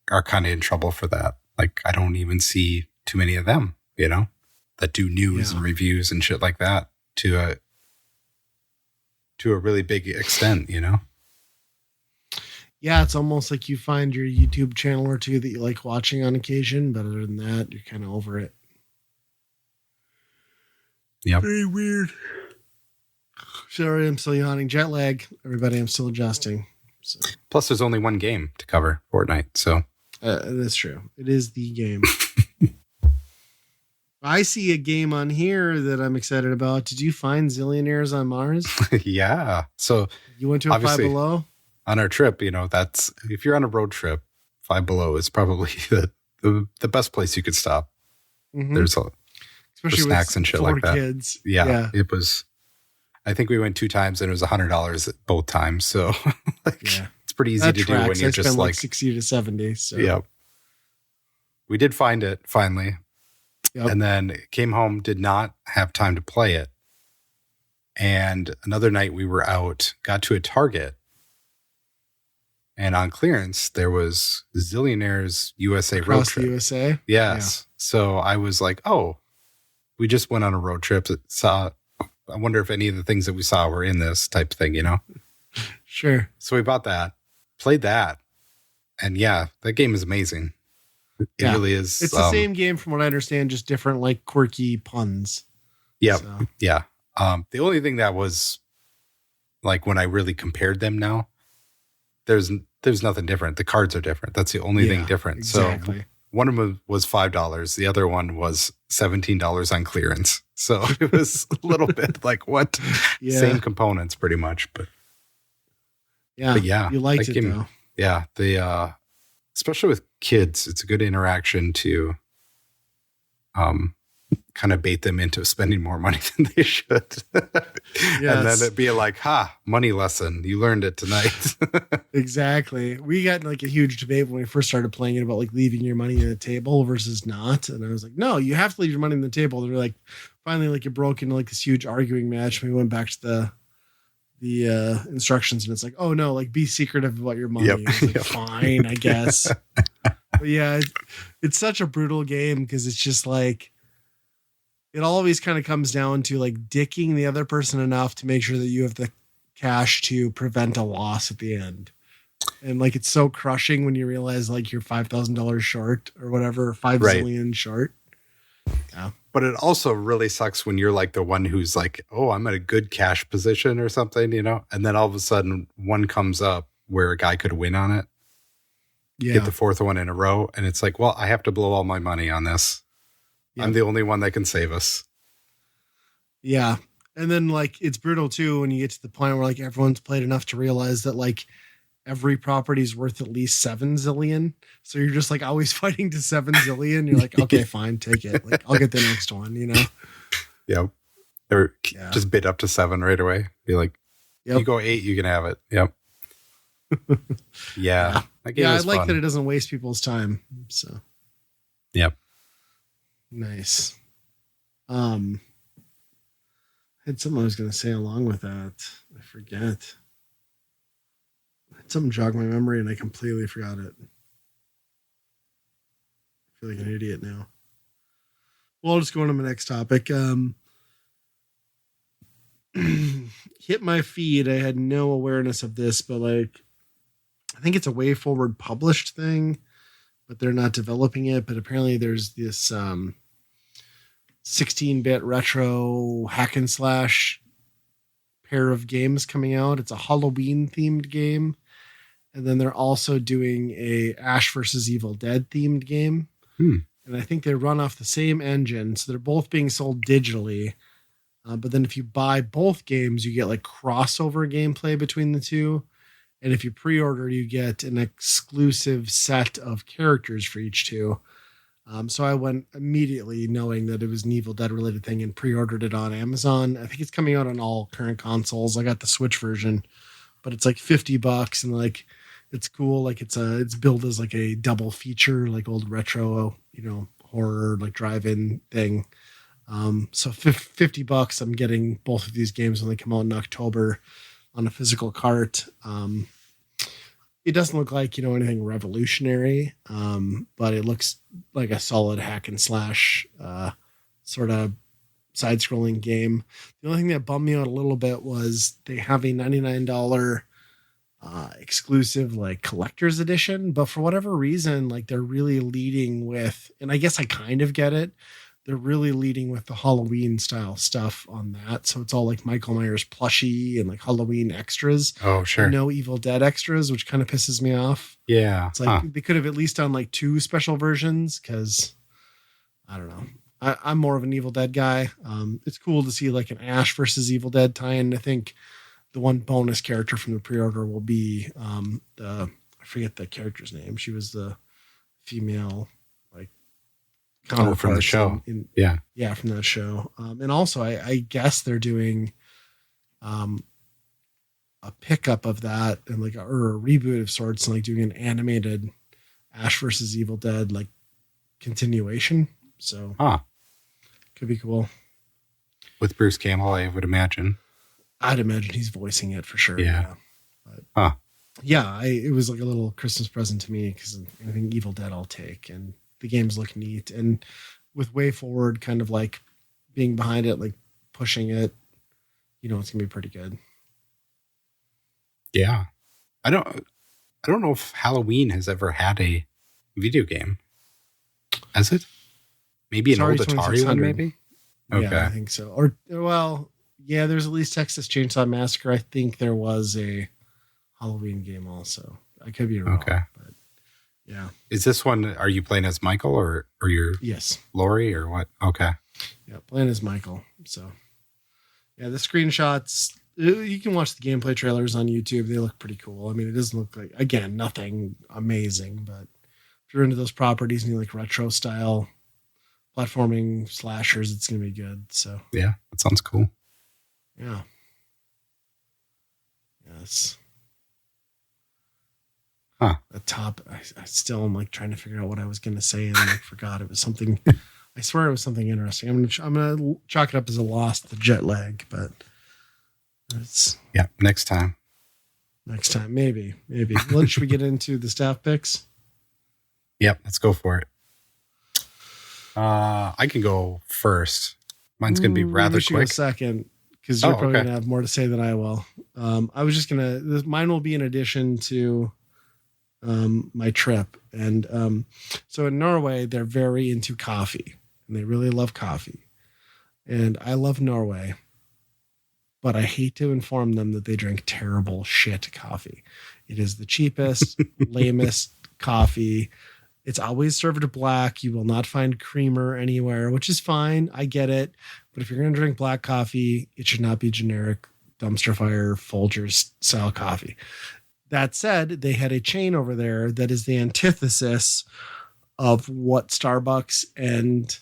are kind of in trouble for that. Like, I don't even see too many of them, that do news and reviews and shit like that to a really big extent, Yeah, it's almost like you find your YouTube channel or two that you like watching on occasion, but other than that, you're kind of over it. Yeah. Very weird. Sorry, I'm still yawning. Jet lag, everybody. I'm still adjusting. So. Plus, there's only one game to cover, Fortnite. So that's true. It is the game. I see a game on here that I'm excited about. Did you find Zillionaires on Mars? Yeah. So you went to a Five Below? On our trip, that's if you're on a road trip, Five Below is probably the best place you could stop. Mm-hmm. There's especially snacks and shit like that. Kids. Yeah, it was. I think we went 2 times and it was $100 both times. So it's pretty easy to do when you're just like 60 to 70. So yeah, we did find it finally, and then came home. Did not have time to play it. And another night we were out, got to a Target. And on clearance, there was Zillionaires USA Across road trip. The USA? Yes. Yeah. So I was like, oh, we just went on a road trip. I wonder if any of the things that we saw were in this type of thing, Sure. So we bought that, played that. And yeah, that game is amazing. It really is. It's the same game from what I understand, just different, like quirky puns. Yeah. So. Yeah. The only thing that was like when I really compared them now, there's nothing different. The cards are different. That's the only thing different. Exactly. So one of them was $5. The other one was $17 on clearance. So it was a little bit like what? Yeah. Same components pretty much, but yeah, you liked it though. Yeah, especially with kids, it's a good interaction to kind of bait them into spending more money than they should. And then it'd be like, money lesson. You learned it tonight. Exactly. We got in like a huge debate when we first started playing it about like leaving your money on the table versus not. And I was like, no, you have to leave your money on the table. They're like, finally, like it broke into like this huge arguing match. We went back to the instructions and it's like, oh no, like be secretive about your money. Like, fine, I guess. But yeah, it's such a brutal game because it's just like, it always kind of comes down to like dicking the other person enough to make sure that you have the cash to prevent a loss at the end. And like, it's so crushing when you realize like you're $5,000 short or whatever, 5 zillion short. Yeah. But it also really sucks when you're like the one who's like, oh, I'm at a good cash position or something, and then all of a sudden one comes up where a guy could win on it. Yeah. Get the 4th one in a row. And it's like, well, I have to blow all my money on this. Yep. I'm the only one that can save us. Yeah. And then like, it's brutal too when you get to the point where like everyone's played enough to realize that like every property is worth at least 7 zillion. So you're just like always fighting to 7 zillion. You're like, okay, fine, take it. Like I'll get the next one, Yep. Or just bid up to 7 right away. Be like, you go 8, you can have it. Yep. Yeah. I like fun. That it doesn't waste people's time. So. Yep. Nice. I had something I was going to say along with that. I forget. I had something jog my memory and I completely forgot it. I feel like an idiot now. Well, I'll just go on to my next topic. Hit my feed. I had no awareness of this, but like, I think it's a Way Forward published thing, but they're not developing it. But apparently there's this 16-bit retro hack and slash pair of games coming out. It's a Halloween themed game. And then they're also doing a Ash versus Evil Dead themed game. And I think they run off the same engine. So they're both being sold digitally. But then if you buy both games, you get like crossover gameplay between the two. And if you pre-order, you get an exclusive set of characters for each two. So I went immediately knowing that it was an Evil Dead related thing and pre-ordered it on Amazon. I think it's coming out on all current consoles. I got the Switch version, but it's like $50 and like, it's cool. Like it's billed as like a double feature, like old retro, horror, like drive-in thing. So $50, I'm getting both of these games when they come out in October on a physical cart. It doesn't look like, anything revolutionary, but it looks like a solid hack and slash sort of side-scrolling game. The only thing that bummed me out a little bit was they have a $99 exclusive like collector's edition, but for whatever reason, like they're really leading with, and I guess I kind of get it, they're really leading with the Halloween style stuff on that. So it's all like Michael Myers plushie and like Halloween extras. Oh, sure. No Evil Dead extras, which kind of pisses me off. Yeah. It's like they could have at least done like 2 special versions, because I don't know. I'm more of an Evil Dead guy. It's cool to see like an Ash versus Evil Dead tie-in. I think the one bonus character from the pre-order will be I forget the character's name. She was the female like from the show. Yeah, from that show. And also I guess they're doing a pickup of that and like or a reboot of sorts, and like doing an animated Ash versus Evil Dead like continuation. So could be cool. With Bruce Campbell, I would imagine. I'd imagine he's voicing it for sure. Yeah. But, it was like a little Christmas present to me, because anything Evil Dead I'll take, and the games look neat. And with Way Forward kind of like being behind it, like pushing it, it's gonna be pretty good. Yeah. I don't know if Halloween has ever had a video game. Has it? Maybe an old Atari one, maybe? Okay. Yeah, I think so. Or, well, yeah, there's at least Texas Chainsaw Massacre. I think there was a Halloween game also. I could be wrong. Okay. But yeah. Is this one, are you playing as Michael or you're Yes. Lori or what? Okay. Yeah, playing as Michael. So, yeah, the screenshots, you can watch the gameplay trailers on YouTube. They look pretty cool. I mean, it doesn't look like, again, nothing amazing, but if you're into those properties and you like retro style platforming slashers, it's going to be good. So, yeah, that sounds cool. Yeah. Yes. The top, I still am like trying to figure out what I was going to say, and I forgot. It was something, I swear it was something interesting. I'm going to chalk it up as a loss, the jet lag, but it's. Yeah, next time. Maybe. Well, should we get into the staff picks? Yep, let's go for it. I can go first. Mine's going to be rather quick. Go second, because you're probably going to have more to say than I will. I was just mine will be in addition to my trip. And so in Norway, they're very into coffee, and they really love coffee. And I love Norway, but I hate to inform them that they drink terrible shit coffee. It is the cheapest, lamest coffee. It's always served black. You will not find creamer anywhere, which is fine. I get it. But if you're going to drink black coffee, it should not be generic dumpster fire Folgers style coffee. That said, they had a chain over there that is the antithesis of what Starbucks and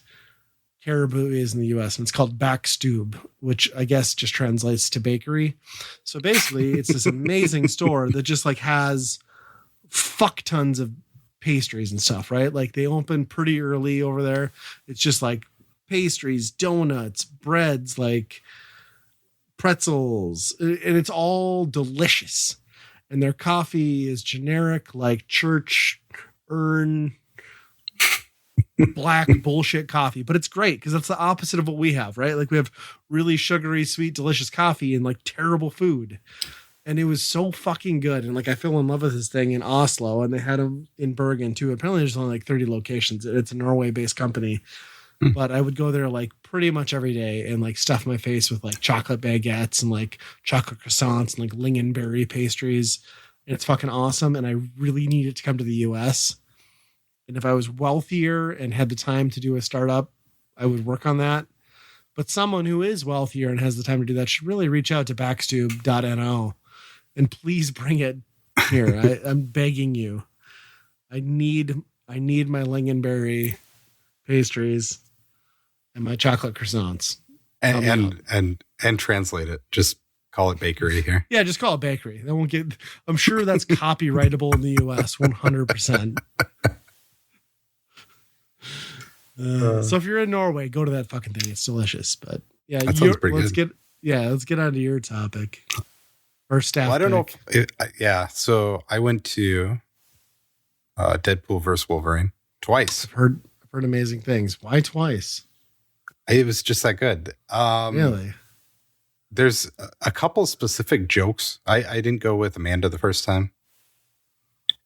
Caribou is in the US. And it's called Backstube, which I guess just translates to bakery. So basically it's this amazing store that just like has fuck tons of pastries and stuff, right? Like they open pretty early over there. It's just like pastries, donuts, breads, like pretzels, and it's all delicious. And their coffee is generic, like church urn black bullshit coffee, but it's great because that's the opposite of what we have, right? Like we have really sugary, sweet, delicious coffee and like terrible food. And it was so fucking good. And like, I fell in love with this thing in Oslo, and they had them in Bergen too. Apparently there's only like 30 locations. It's a Norway based company, but I would go there like pretty much every day and like stuff my face with like chocolate baguettes and like chocolate croissants and like lingonberry pastries. And it's fucking awesome. And I really needed to come to the US. And if I was wealthier and had the time to do a startup, I would work on that. But someone who is wealthier and has the time to do that should really reach out to backstube.no. And please bring it here. I'm begging you. I need my lingonberry pastries and my chocolate croissants. And translate it. Just call it bakery here. Yeah, just call it bakery. That won't get. I'm sure that's copyrightable in the US 100%. So if you're in Norway, go to that fucking thing. It's delicious. But yeah, that sounds pretty good. Let's get on to your topic. Or staff. Well, I don't know. So I went to Deadpool versus Wolverine twice. I've heard amazing things. Why twice? It was just that good. Really? There's a couple specific jokes. I didn't go with Amanda the first time.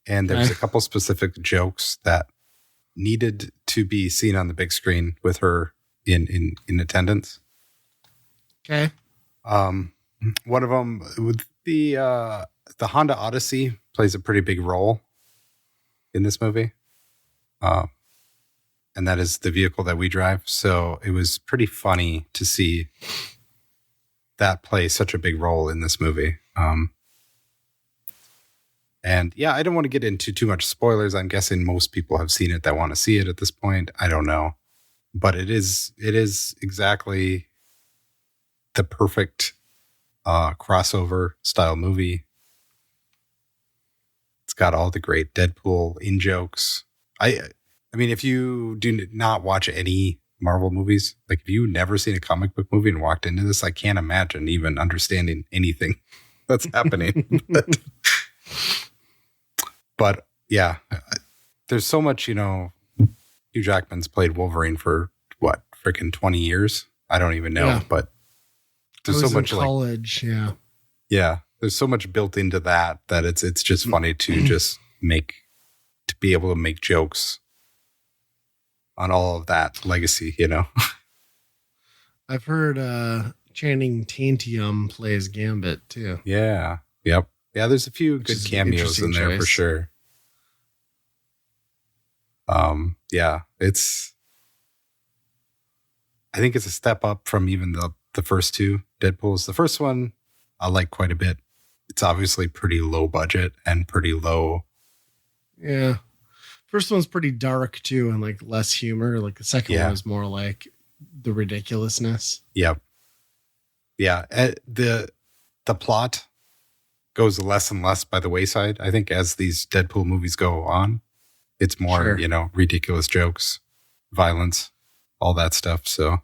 And there's a couple specific jokes that needed to be seen on the big screen with her in attendance. Okay. One of them with the Honda Odyssey plays a pretty big role in this movie. And that is the vehicle that we drive. So it was pretty funny to see that play such a big role in this movie. And yeah, I don't want to get into too much spoilers. I'm guessing most people have seen it that want to see it at this point. I don't know. But it is exactly the perfect crossover style movie. It's got all the great Deadpool in jokes. I mean, if you do not watch any Marvel movies, like if you've never seen a comic book movie and walked into this, I can't imagine even understanding anything that's happening. But yeah, there's so much, Hugh Jackman's played Wolverine for what, freaking 20 years? I don't even know, but there's so much college, yeah, there's so much built into that it's just funny to just be able to make jokes on all of that legacy, I've heard Channing Tatum plays Gambit too. Yeah. Yep. Yeah, there's a few good cameos in there for sure. Yeah, I think it's a step up from even the first two Deadpools. The first one I like quite a bit. It's obviously pretty low budget and pretty low. Yeah. First one's pretty dark too, and like less humor. Like the second one is more like the ridiculousness. Yep. Yeah. The plot goes less and less by the wayside. I think as these Deadpool movies go on, it's more, ridiculous jokes, violence, all that stuff. So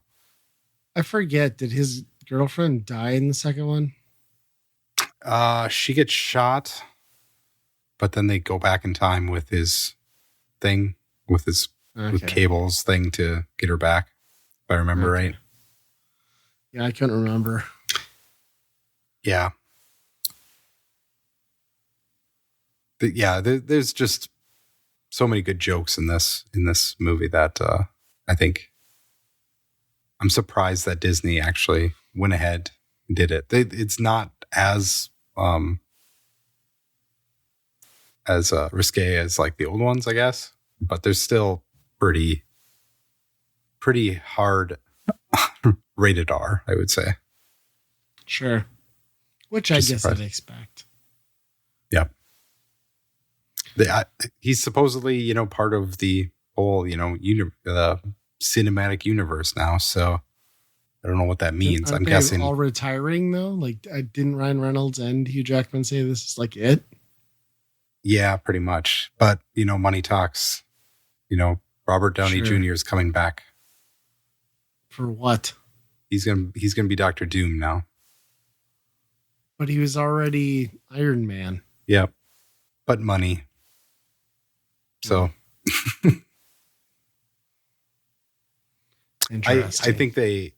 I forget, did his girlfriend die in the second one? She gets shot, but then they go back in time with his thing, with Cable's thing to get her back, if I remember right. Yeah, I couldn't remember. Yeah. There's just so many good jokes in this movie that I think I'm surprised that Disney actually went ahead and did it. It's not as risque as like the old ones, I guess, but they're still pretty hard rated R, I would say. Sure. Which I guess I'd expect. Yeah. He's supposedly, part of the whole, the cinematic universe now. So I don't know what that means. I'm guessing all retiring though. Like, didn't Ryan Reynolds and Hugh Jackman say this is like it? Yeah, pretty much. But money talks. Robert Downey Jr. is coming back. For what? He's gonna be Dr. Doom now. But he was already Iron Man. Yep. But money. So interesting. I think the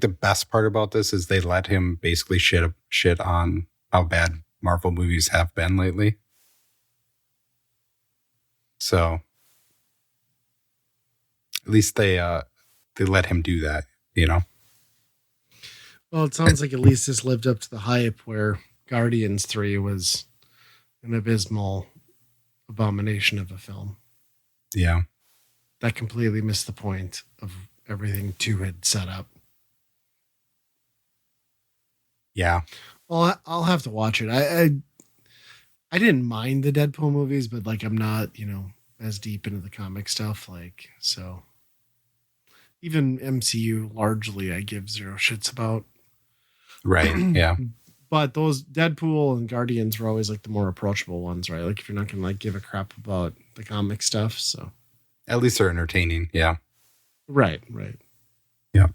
best part about this is they let him basically shit on how bad Marvel movies have been lately. So at least they let him do that, Well, it sounds like at least this lived up to the hype where Guardians 3 was an abysmal abomination of a film. Yeah. That completely missed the point of everything 2 had set up. Yeah. Well, I'll have to watch it. I didn't mind the Deadpool movies, but like I'm not, as deep into the comic stuff. Like, so even MCU largely I give zero shits about. Right. Yeah. But those Deadpool and Guardians were always like the more approachable ones, right? Like if you're not going to like give a crap about the comic stuff. So at least they're entertaining. Yeah. Right. Yeah.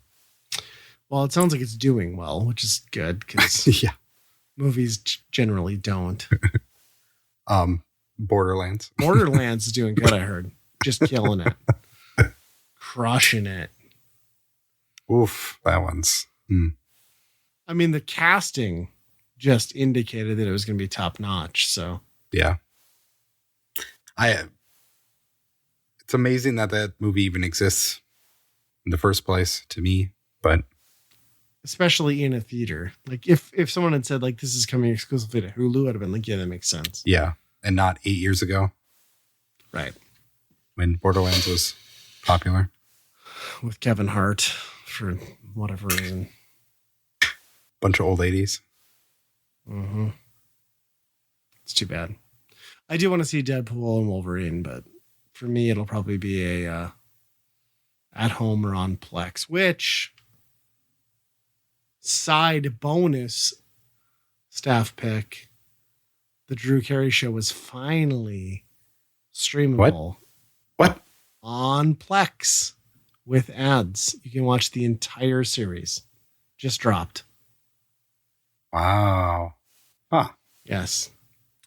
Well, it sounds like it's doing well, which is good because Yeah. movies generally don't. Borderlands. Borderlands is doing good, I heard. Just killing it. Crushing it. Oof, that one's. I mean, the casting just indicated that it was going to be top notch. So Yeah. It's amazing that movie even exists in the first place to me, but especially in a theater, like if someone had said like this is coming exclusively to Hulu, I'd have been like, yeah, that makes sense. Yeah. And not 8 years ago. Right. When Borderlands was popular. With Kevin Hart for whatever reason. Bunch of old ladies. Mm-hmm. It's too bad. I do want to see Deadpool and Wolverine, but for me, it'll probably be a at home or on Plex, which side bonus staff pick, the Drew Carey Show was finally streamable. What? On Plex with ads. You can watch the entire series. Just dropped. Wow. Huh. Yes.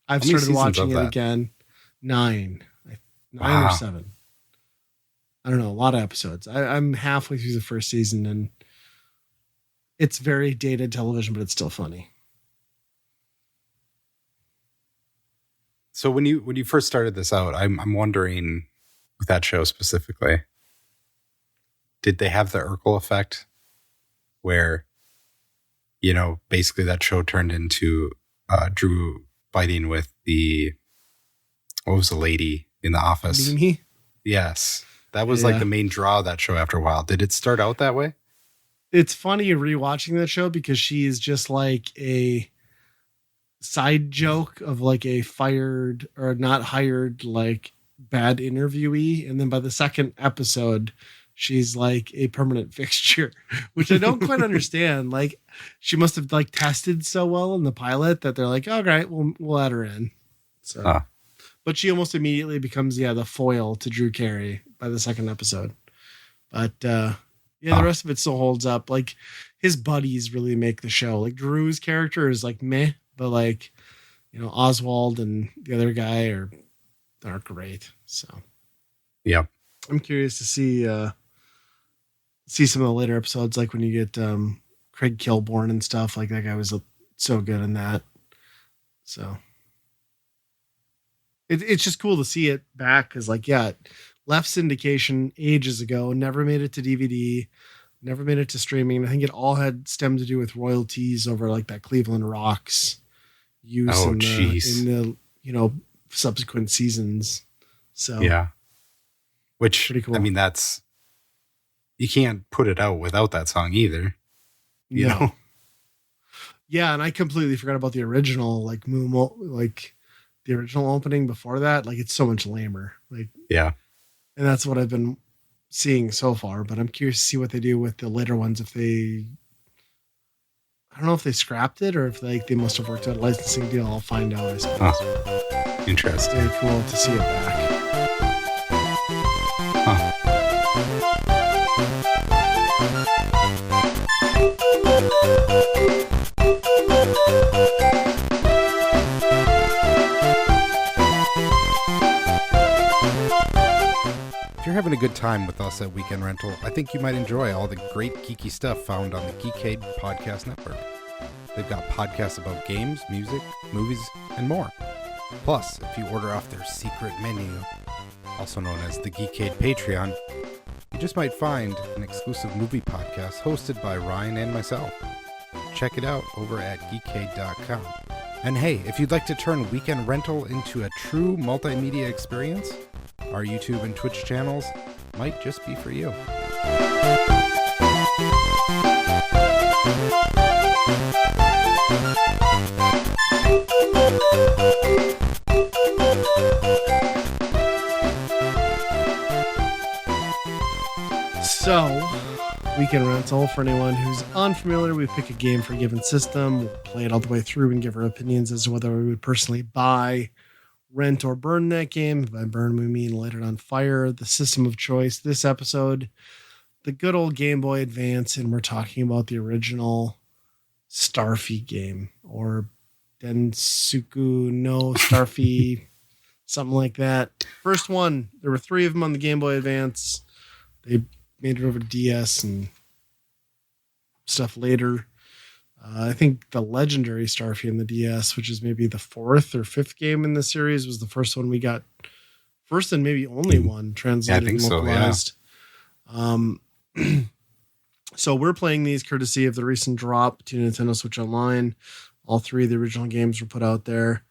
I've How many started watching seasons of it that? again. 9 Wow. or 7. I don't know. A lot of episodes. I'm halfway through the first season and it's very dated television, but it's still funny. So when you first started this out, I'm wondering with that show specifically, did they have the Urkel effect where, you know, basically that show turned into Drew fighting with what was the lady in the office? Mimi? Yes. That was like the main draw of that show after a while. Did it start out that way? It's funny rewatching that show because she is just like a side joke of like a fired or not hired, like bad interviewee. And then by the second episode, she's like a permanent fixture, which I don't quite understand. Like she must have like tested so well in the pilot that they're like, all right, we'll add her in. So, but she almost immediately becomes, the foil to Drew Carey by the second episode. But, the rest of it still holds up. Like his buddies really make the show. Like Drew's character is like meh, but like, Oswald and the other guy are great. So, yeah, I'm curious to see some of the later episodes, like when you get Craig Kilborn and stuff. Like that guy was so good in that. So it's just cool to see it back because, like, it left syndication ages ago, never made it to DVD, never made it to streaming. I think it all had stemmed to do with royalties over like that Cleveland Rocks use in the subsequent seasons. So yeah, which pretty cool. I mean, you can't put it out without that song either. You know? Yeah, and I completely forgot about the original, like the original opening before that. Like it's so much lamer. Like yeah. And that's what I've been seeing so far, but I'm curious to see what they do with the later ones. I don't know if they scrapped it or if they must have worked out a licensing deal. I'll find out, I suppose. Huh. Interesting. Very cool to see it back. If you're having a good time with us at Weekend Rental, I think you might enjoy all the great geeky stuff found on the Geekade Podcast Network. They've got podcasts about games, music, movies, and more. Plus, if you order off their secret menu, also known as the Geekade Patreon, you just might find an exclusive movie podcast hosted by Ryan and myself. Check it out over at geekade.com. And hey, if you'd like to turn Weekend Rental into a true multimedia experience, our YouTube and Twitch channels might just be for you. So, Weekend Rental, for anyone who's unfamiliar, we pick a game for a given system, we'll play it all the way through and give our opinions as to whether we would personally buy, rent, or burn that game. By burn, we mean light it on fire. The system of choice this episode the good old Game Boy Advance, and we're talking about the original Starfy game, or Densuku no Starfy, something like that. First one. There were 3 of them on the Game Boy Advance. They made it over to DS and stuff later. I think the legendary Starfy in the DS, which is maybe the 4th or 5th game in the series, was the first one we got. First and maybe only one translated and localized. So, yeah. So we're playing these courtesy of the recent drop to Nintendo Switch Online. All 3 of the original games were put out there.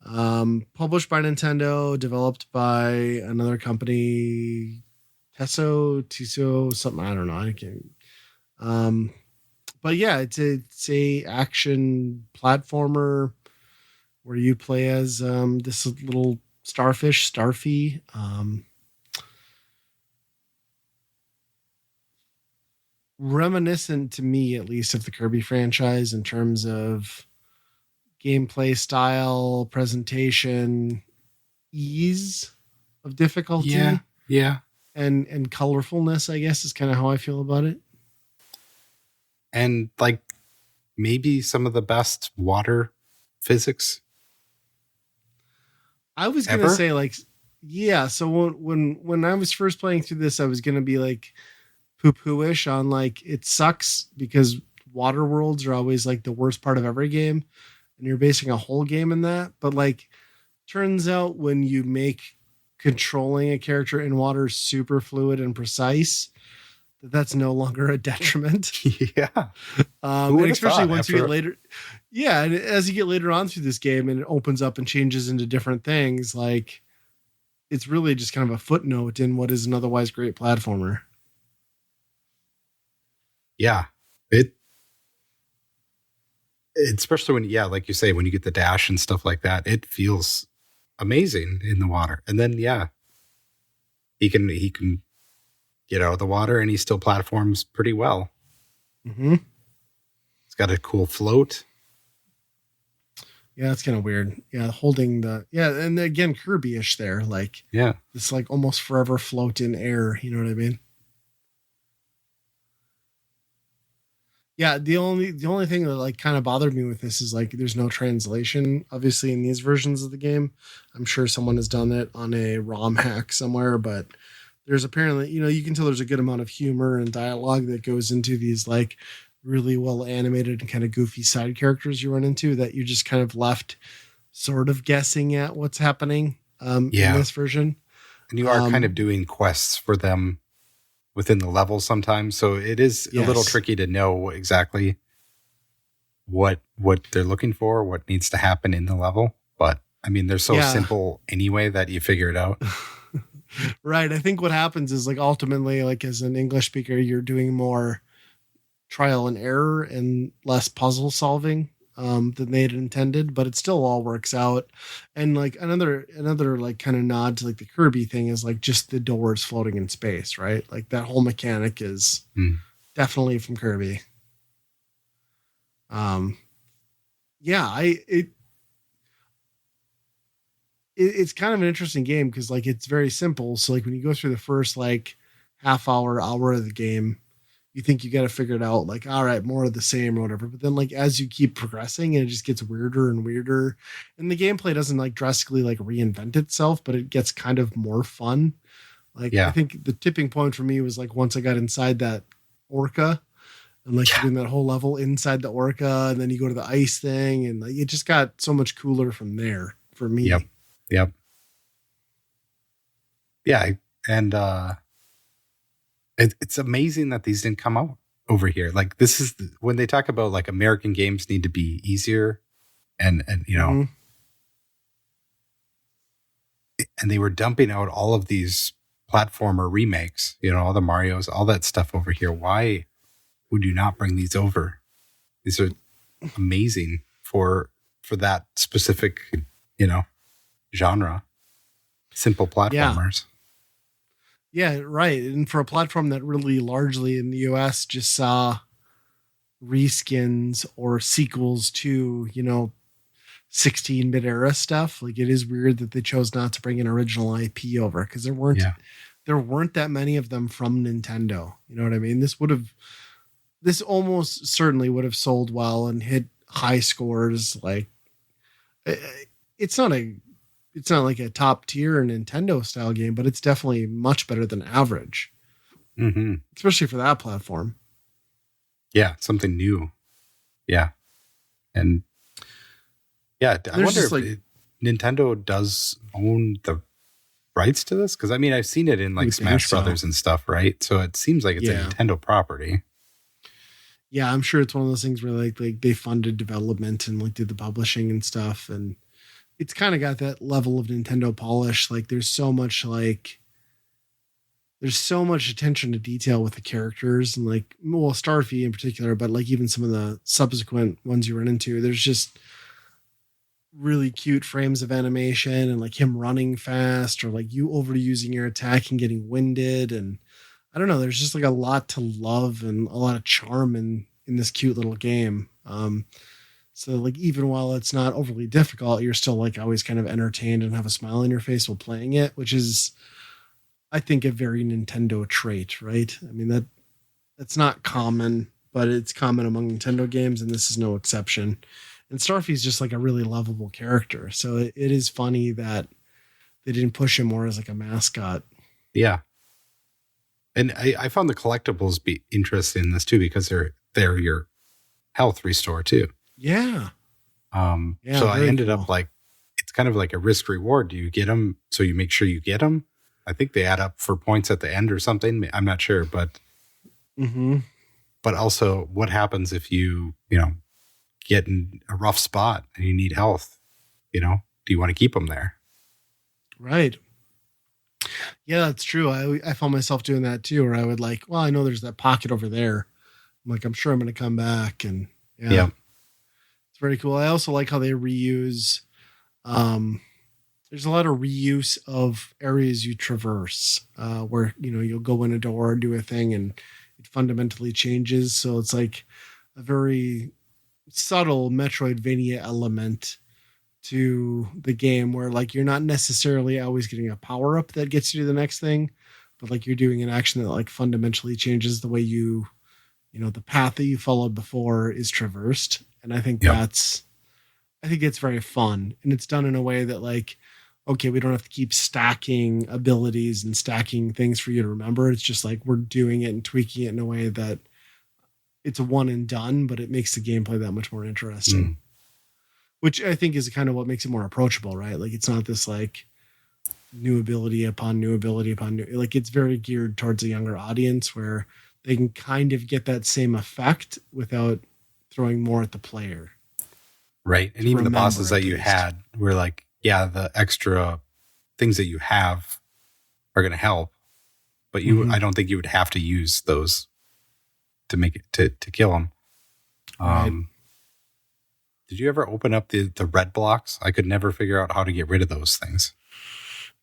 Published by Nintendo, developed by another company, Tiso, something, I don't know. I can't. But yeah, it's a action platformer where you play as this little starfish, Starfy. Reminiscent to me, at least, of the Kirby franchise in terms of gameplay style, presentation, ease of difficulty. Yeah. And colorfulness, I guess, is kind of how I feel about it. And like maybe some of the best water physics. I was going to say, like, yeah. So when I was first playing through this, I was going to be like poo-poo-ish on like, it sucks because water worlds are always like the worst part of every game. And you're basing a whole game in that. But like, turns out when you make controlling a character in water super fluid and precise, that's no longer a detriment. Yeah. And especially once you get later. Yeah. And as you get later on through this game and it opens up and changes into different things, like it's really just kind of a footnote in what is an otherwise great platformer. Yeah. Especially when, yeah, like you say, when you get the dash and stuff like that, it feels amazing in the water. And then, yeah, he can get out of the water and he still platforms pretty well. Mm-hmm. It's got a cool float. Yeah, it's kind of weird. Yeah, holding and again, Kirby-ish there, like, yeah, this like almost forever float in air. You know what I mean? Yeah, the only thing that like kind of bothered me with this is like there's no translation, obviously, in these versions of the game. I'm sure someone has done it on a ROM hack somewhere, but there's apparently, you can tell there's a good amount of humor and dialogue that goes into these like really well animated and kind of goofy side characters you run into that you just kind of left sort of guessing at what's happening in this version. And you are kind of doing quests for them within the level sometimes. So it is a little tricky to know exactly what they're looking for, what needs to happen in the level. But I mean, they're so simple anyway that you figure it out. Right. I think what happens is like ultimately, like as an English speaker, you're doing more trial and error and less puzzle solving than they had intended, but it still all works out. And like another like kind of nod to like the Kirby thing is like just the doors floating in space, right? Like that whole mechanic is definitely from Kirby. It's kind of an interesting game because like it's very simple. So like when you go through the first like half hour of the game, you think you got to figure it out, like, all right, more of the same or whatever. But then like as you keep progressing, and it just gets weirder and weirder, and the gameplay doesn't like drastically like reinvent itself, but it gets kind of more fun. Like I think the tipping point for me was like once I got inside that orca and like doing that whole level inside the orca, and then you go to the ice thing, and like it just got so much cooler from there for me. Yep. Yeah. And it's amazing that these didn't come out over here. Like this is when they talk about like American games need to be easier and and they were dumping out all of these platformer remakes, all the Marios, all that stuff over here. Why would you not bring these over? These are amazing for that specific, genre. Simple platformers. Yeah, right. And for a platform that really largely in the US just saw reskins or sequels to, 16-bit era stuff, like it is weird that they chose not to bring an original IP over because there weren't there weren't that many of them from Nintendo. You know what I mean? This almost certainly would have sold well and hit high scores. Like it's not a, it's not like a top tier Nintendo style game, but it's definitely much better than average, especially for that platform. Yeah, something new. Yeah, and yeah, I wonder if Nintendo does own the rights to this, because I mean I've seen it in like Smash Brothers and stuff, right? So it seems like it's a Nintendo property. Yeah, I'm sure it's one of those things where like they funded development and like did the publishing and stuff, and it's kind of got that level of Nintendo polish. Like there's so much attention to detail with the characters, and like, well, Starfy in particular, but like even some of the subsequent ones you run into, there's just really cute frames of animation and like him running fast or like you overusing your attack and getting winded. And I don't know, there's just like a lot to love and a lot of charm in this cute little game. So like, even while it's not overly difficult, you're still like always kind of entertained and have a smile on your face while playing it, which is, I think, a very Nintendo trait, right? I mean, that's not common, but it's common among Nintendo games, and this is no exception. And Starfy's just like a really lovable character. So it is funny that they didn't push him more as like a mascot. Yeah. And I found the collectibles be interesting in this too, because they're your health restore too. Yeah. So I ended up like, it's kind of like a risk reward. Do you get them? So you make sure you get them. I think they add up for points at the end or something. I'm not sure, but but also what happens if you get in a rough spot and you need health? Do you want to keep them there? Right. Yeah, that's true. I found myself doing that too, where I would like, well, I know there's that pocket over there. I'm like, I'm sure I'm going to come back. And yeah. It's very cool. I also like how they reuse, there's a lot of reuse of areas you traverse, where, you'll go in a door and do a thing and it fundamentally changes. So it's like a very subtle Metroidvania element to the game where like you're not necessarily always getting a power up that gets you to the next thing, but like you're doing an action that like fundamentally changes the way the path that you followed before is traversed. And I think I think it's very fun, and it's done in a way that like, okay, we don't have to keep stacking abilities and stacking things for you to remember. It's just like we're doing it and tweaking it in a way that it's a one and done, but it makes the gameplay that much more interesting. Which I think is kind of what makes it more approachable, right? Like it's not this like new ability upon new ability upon new, like it's very geared towards a younger audience where they can kind of get that same effect without throwing more at the player. Right. And even the bosses that you had were like, yeah, the extra things that you have are going to help, but I don't think you would have to use those to make it to kill them. Right. Did you ever open up the red blocks? I could never figure out how to get rid of those things.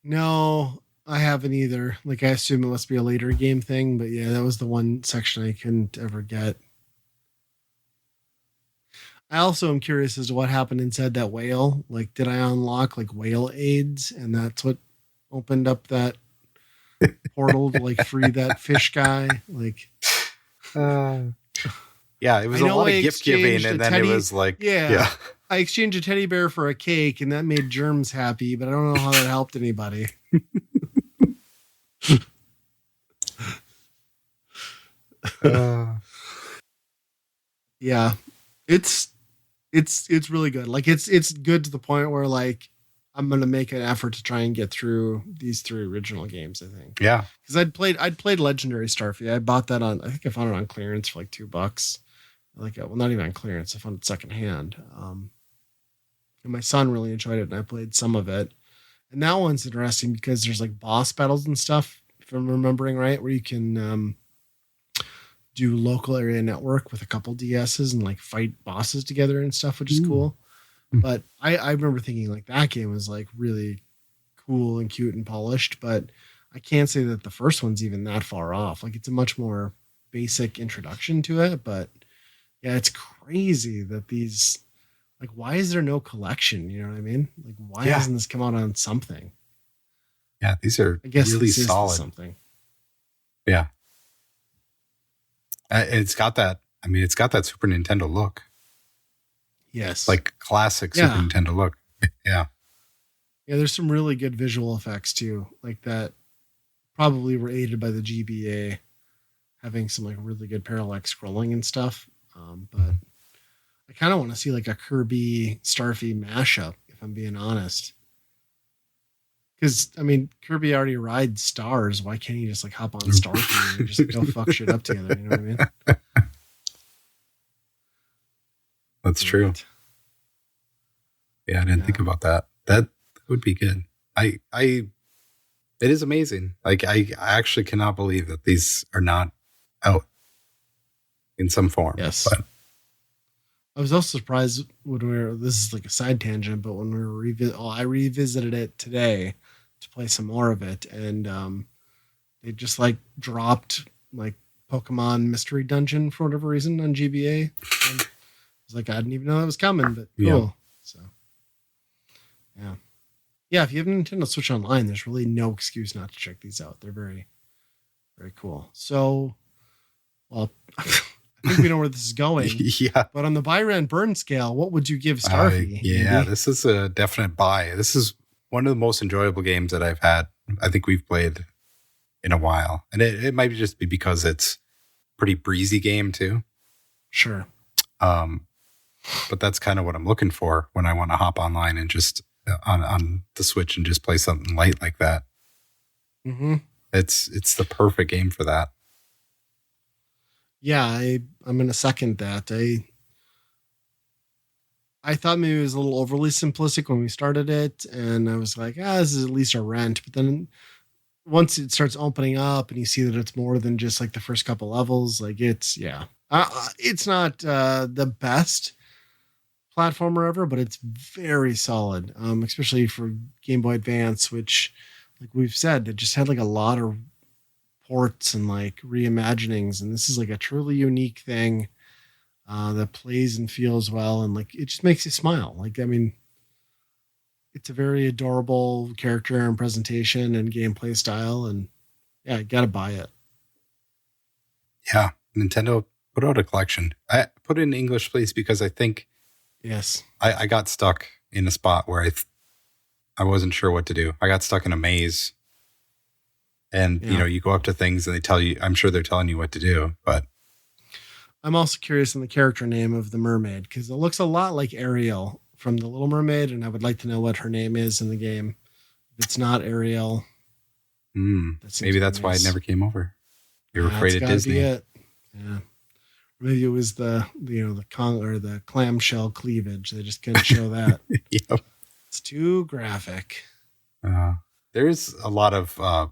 No, I haven't either. Like I assume it must be a later game thing, but yeah, that was the one section I couldn't ever get. I also am curious as to what happened inside that whale. Like, did I unlock like whale aids, and that's what opened up that portal to like free that fish guy? Like, yeah, it was a lot of gift giving, and then it was like, yeah. I exchanged a teddy bear for a cake, and that made germs happy, but I don't know how that helped anybody. Yeah, it's really good. Like it's good to the point where like I'm gonna make an effort to try and get through these 3 original games. I think. Yeah, because I'd played Legendary Starfy. I bought that I think I found it on clearance for like $2. Like, well, not even on clearance. I found it secondhand. And my son really enjoyed it, and I played some of it. And that one's interesting because there's like boss battles and stuff, if I'm remembering right, where you can do local area network with a couple DSs and like fight bosses together and stuff, which is cool. But I remember thinking like that game was like really cool and cute and polished, but I can't say that the first one's even that far off. Like it's a much more basic introduction to it, but yeah, it's crazy that these, like, why is there no collection? You know what I mean? Like, why hasn't this come out on something? Yeah, these are I guess really this is solid. something. Yeah. It's got that. I mean, it's got that Super Nintendo look. Yes. Like classic Super Nintendo look. Yeah. Yeah, there's some really good visual effects too. Like that probably were aided by the GBA having some like really good parallax scrolling and stuff. But I kind of want to see like a Kirby Starfy mashup, if I'm being honest. Because I mean, Kirby already rides stars. Why can't he just like hop on Starfy and just go fuck shit up together? You know what I mean? That's true. Yeah, I didn't think about that. That would be good. It is amazing. Like I actually cannot believe that these are not out in some form. Yes. But I was also surprised when this is like a side tangent, but when I revisited it today to play some more of it, and they just like dropped like Pokemon Mystery Dungeon for whatever reason on GBA. And I was like, I didn't even know that was coming, but cool. Yeah. So yeah, if you have a Nintendo Switch Online, there's really no excuse not to check these out. They're very, very cool. So, well, I think we know where this is going. Yeah. But on the buy, rent, burn scale, what would you give Starfy? Yeah, Andy? this is a definite buy. This is one of the most enjoyable games that I've had. I think we've played in a while. And it might just be because it's a pretty breezy game too. Sure. But that's kind of what I'm looking for when I want to hop online and just on the Switch and just play something light like that. Mm-hmm. It's the perfect game for that. Yeah, I'm going to second that. I thought maybe it was a little overly simplistic when we started it, and I was like, this is at least a rent. But then once it starts opening up and you see that it's more than just like the first couple levels, like it's not the best platformer ever, but it's very solid, especially for Game Boy Advance, which, like we've said, it just had like a lot of ports and like reimaginings, and this is like a truly unique thing that plays and feels well, and like it just makes you smile. Like, I mean, it's a very adorable character and presentation and gameplay style, and yeah, you gotta buy it. Yeah, Nintendo put out a collection. I put it in English, please, because I think yes, I got stuck in a spot where I wasn't sure what to do. I got stuck in a maze. And, you go up to things and they tell you, I'm sure they're telling you what to do, but. I'm also curious in the character name of the mermaid, because it looks a lot like Ariel from The Little Mermaid, and I would like to know what her name is in the game. If it's not Ariel. Maybe that's why it never came over. You're afraid of Disney. Be it. Yeah. Maybe it was the clamshell cleavage. They just couldn't show that. Yep. It's too graphic. There's a lot of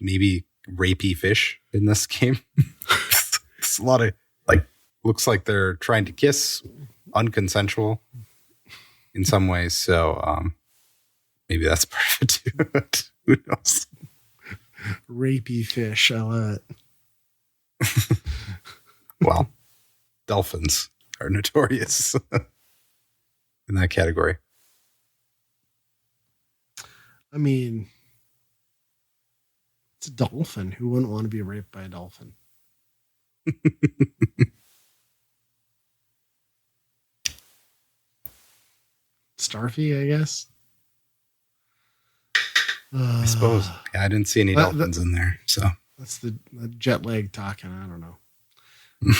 maybe rapey fish in this game. It's a lot of looks like they're trying to kiss, unconsensual in some ways. So maybe that's part of it too. Who knows? Rapey fish. I love it. Well, dolphins are notorious in that category. I mean, it's a dolphin. Who wouldn't want to be raped by a dolphin? Starfy, I guess. I suppose. Yeah, I didn't see any dolphins in there. So that's the jet lag talking. I don't know.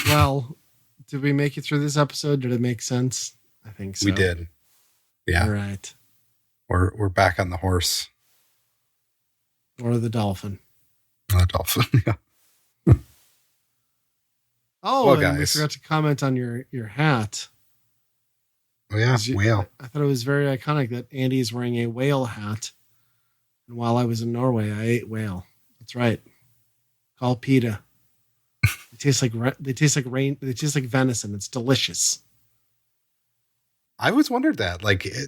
Well, did we make it through this episode? Did it make sense? I think so. We did. Yeah. All right. We're back on the horse. Or the dolphin. The dolphin, yeah. Oh, well, and we forgot to comment on your hat. Oh, yeah, whale. I thought it was very iconic that Andy is wearing a whale hat. And while I was in Norway, I ate whale. That's right. Called pita. They taste like rain. They taste like venison. It's delicious. I always wondered that.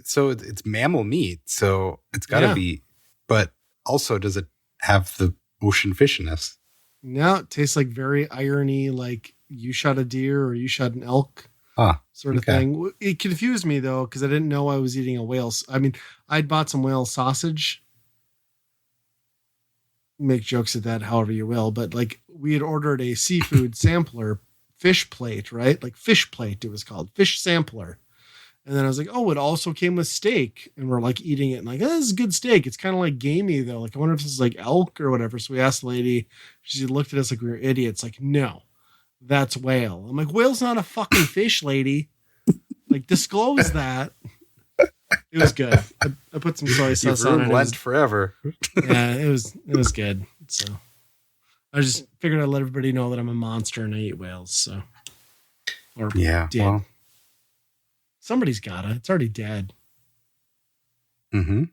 So it's mammal meat, so it's got to be. But also, does it have the ocean fishiness? No, it tastes like very irony, like you shot a deer or you shot an elk sort of thing. It confused me, though, because I didn't know I was eating a whale. I mean, I'd bought some whale sausage make jokes at that however you will, but like we had ordered a seafood sampler fish plate, right? Like fish plate, it was called fish sampler. And then I was like, oh, it also came with steak. And we're like eating it and like, oh, this is good steak. It's kind of like gamey though. Like, I wonder if this is like elk or whatever. So we asked the lady, she looked at us like we were idiots. Like, no, that's whale. I'm like, whale's not a fucking fish, lady. Like, disclose that. It was good. I put some soy sauce on it. Lent forever. Yeah, it was good. So I just figured I'd let everybody know that I'm a monster and I eat whales. So, or yeah, did. Well, somebody's got it. It's already dead. Mm-hmm.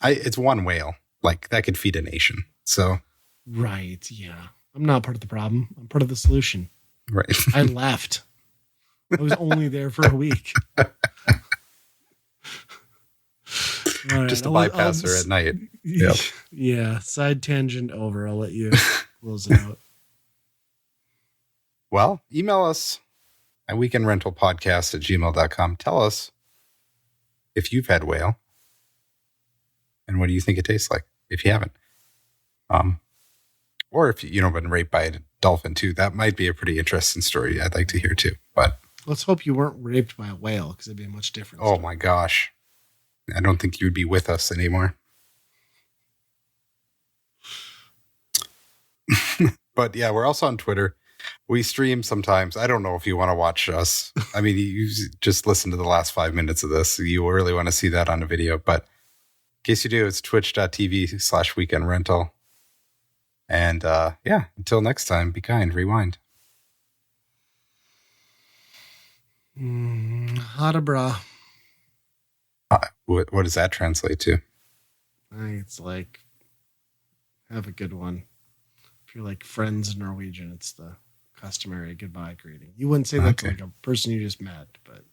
It's one whale. Like that could feed a nation. So, right, yeah. I'm not part of the problem. I'm part of the solution. Right. I left. I was only there for a week. Right, just to bypass her at night. Yep. Yeah, side tangent over. I'll let you close it out. Well, email us at weekendrentalpodcast@gmail.com. Tell us if you've had whale and what do you think it tastes like if you haven't. Or if you've been raped by a dolphin too. That might be a pretty interesting story I'd like to hear too. But let's hope you weren't raped by a whale because it'd be a much different story. My gosh. I don't think you would be with us anymore. But yeah, we're also on Twitter. We stream sometimes. I don't know if you want to watch us. I mean, you just listen to the last 5 minutes of this. You really want to see that on a video. But in case you do, it's twitch.tv/weekendrental. And yeah, until next time, be kind, rewind. Hada bra. What does that translate to? I think it's like, have a good one. If you're like friends in Norwegian, it's the customary goodbye greeting. You wouldn't say that to like a person you just met, but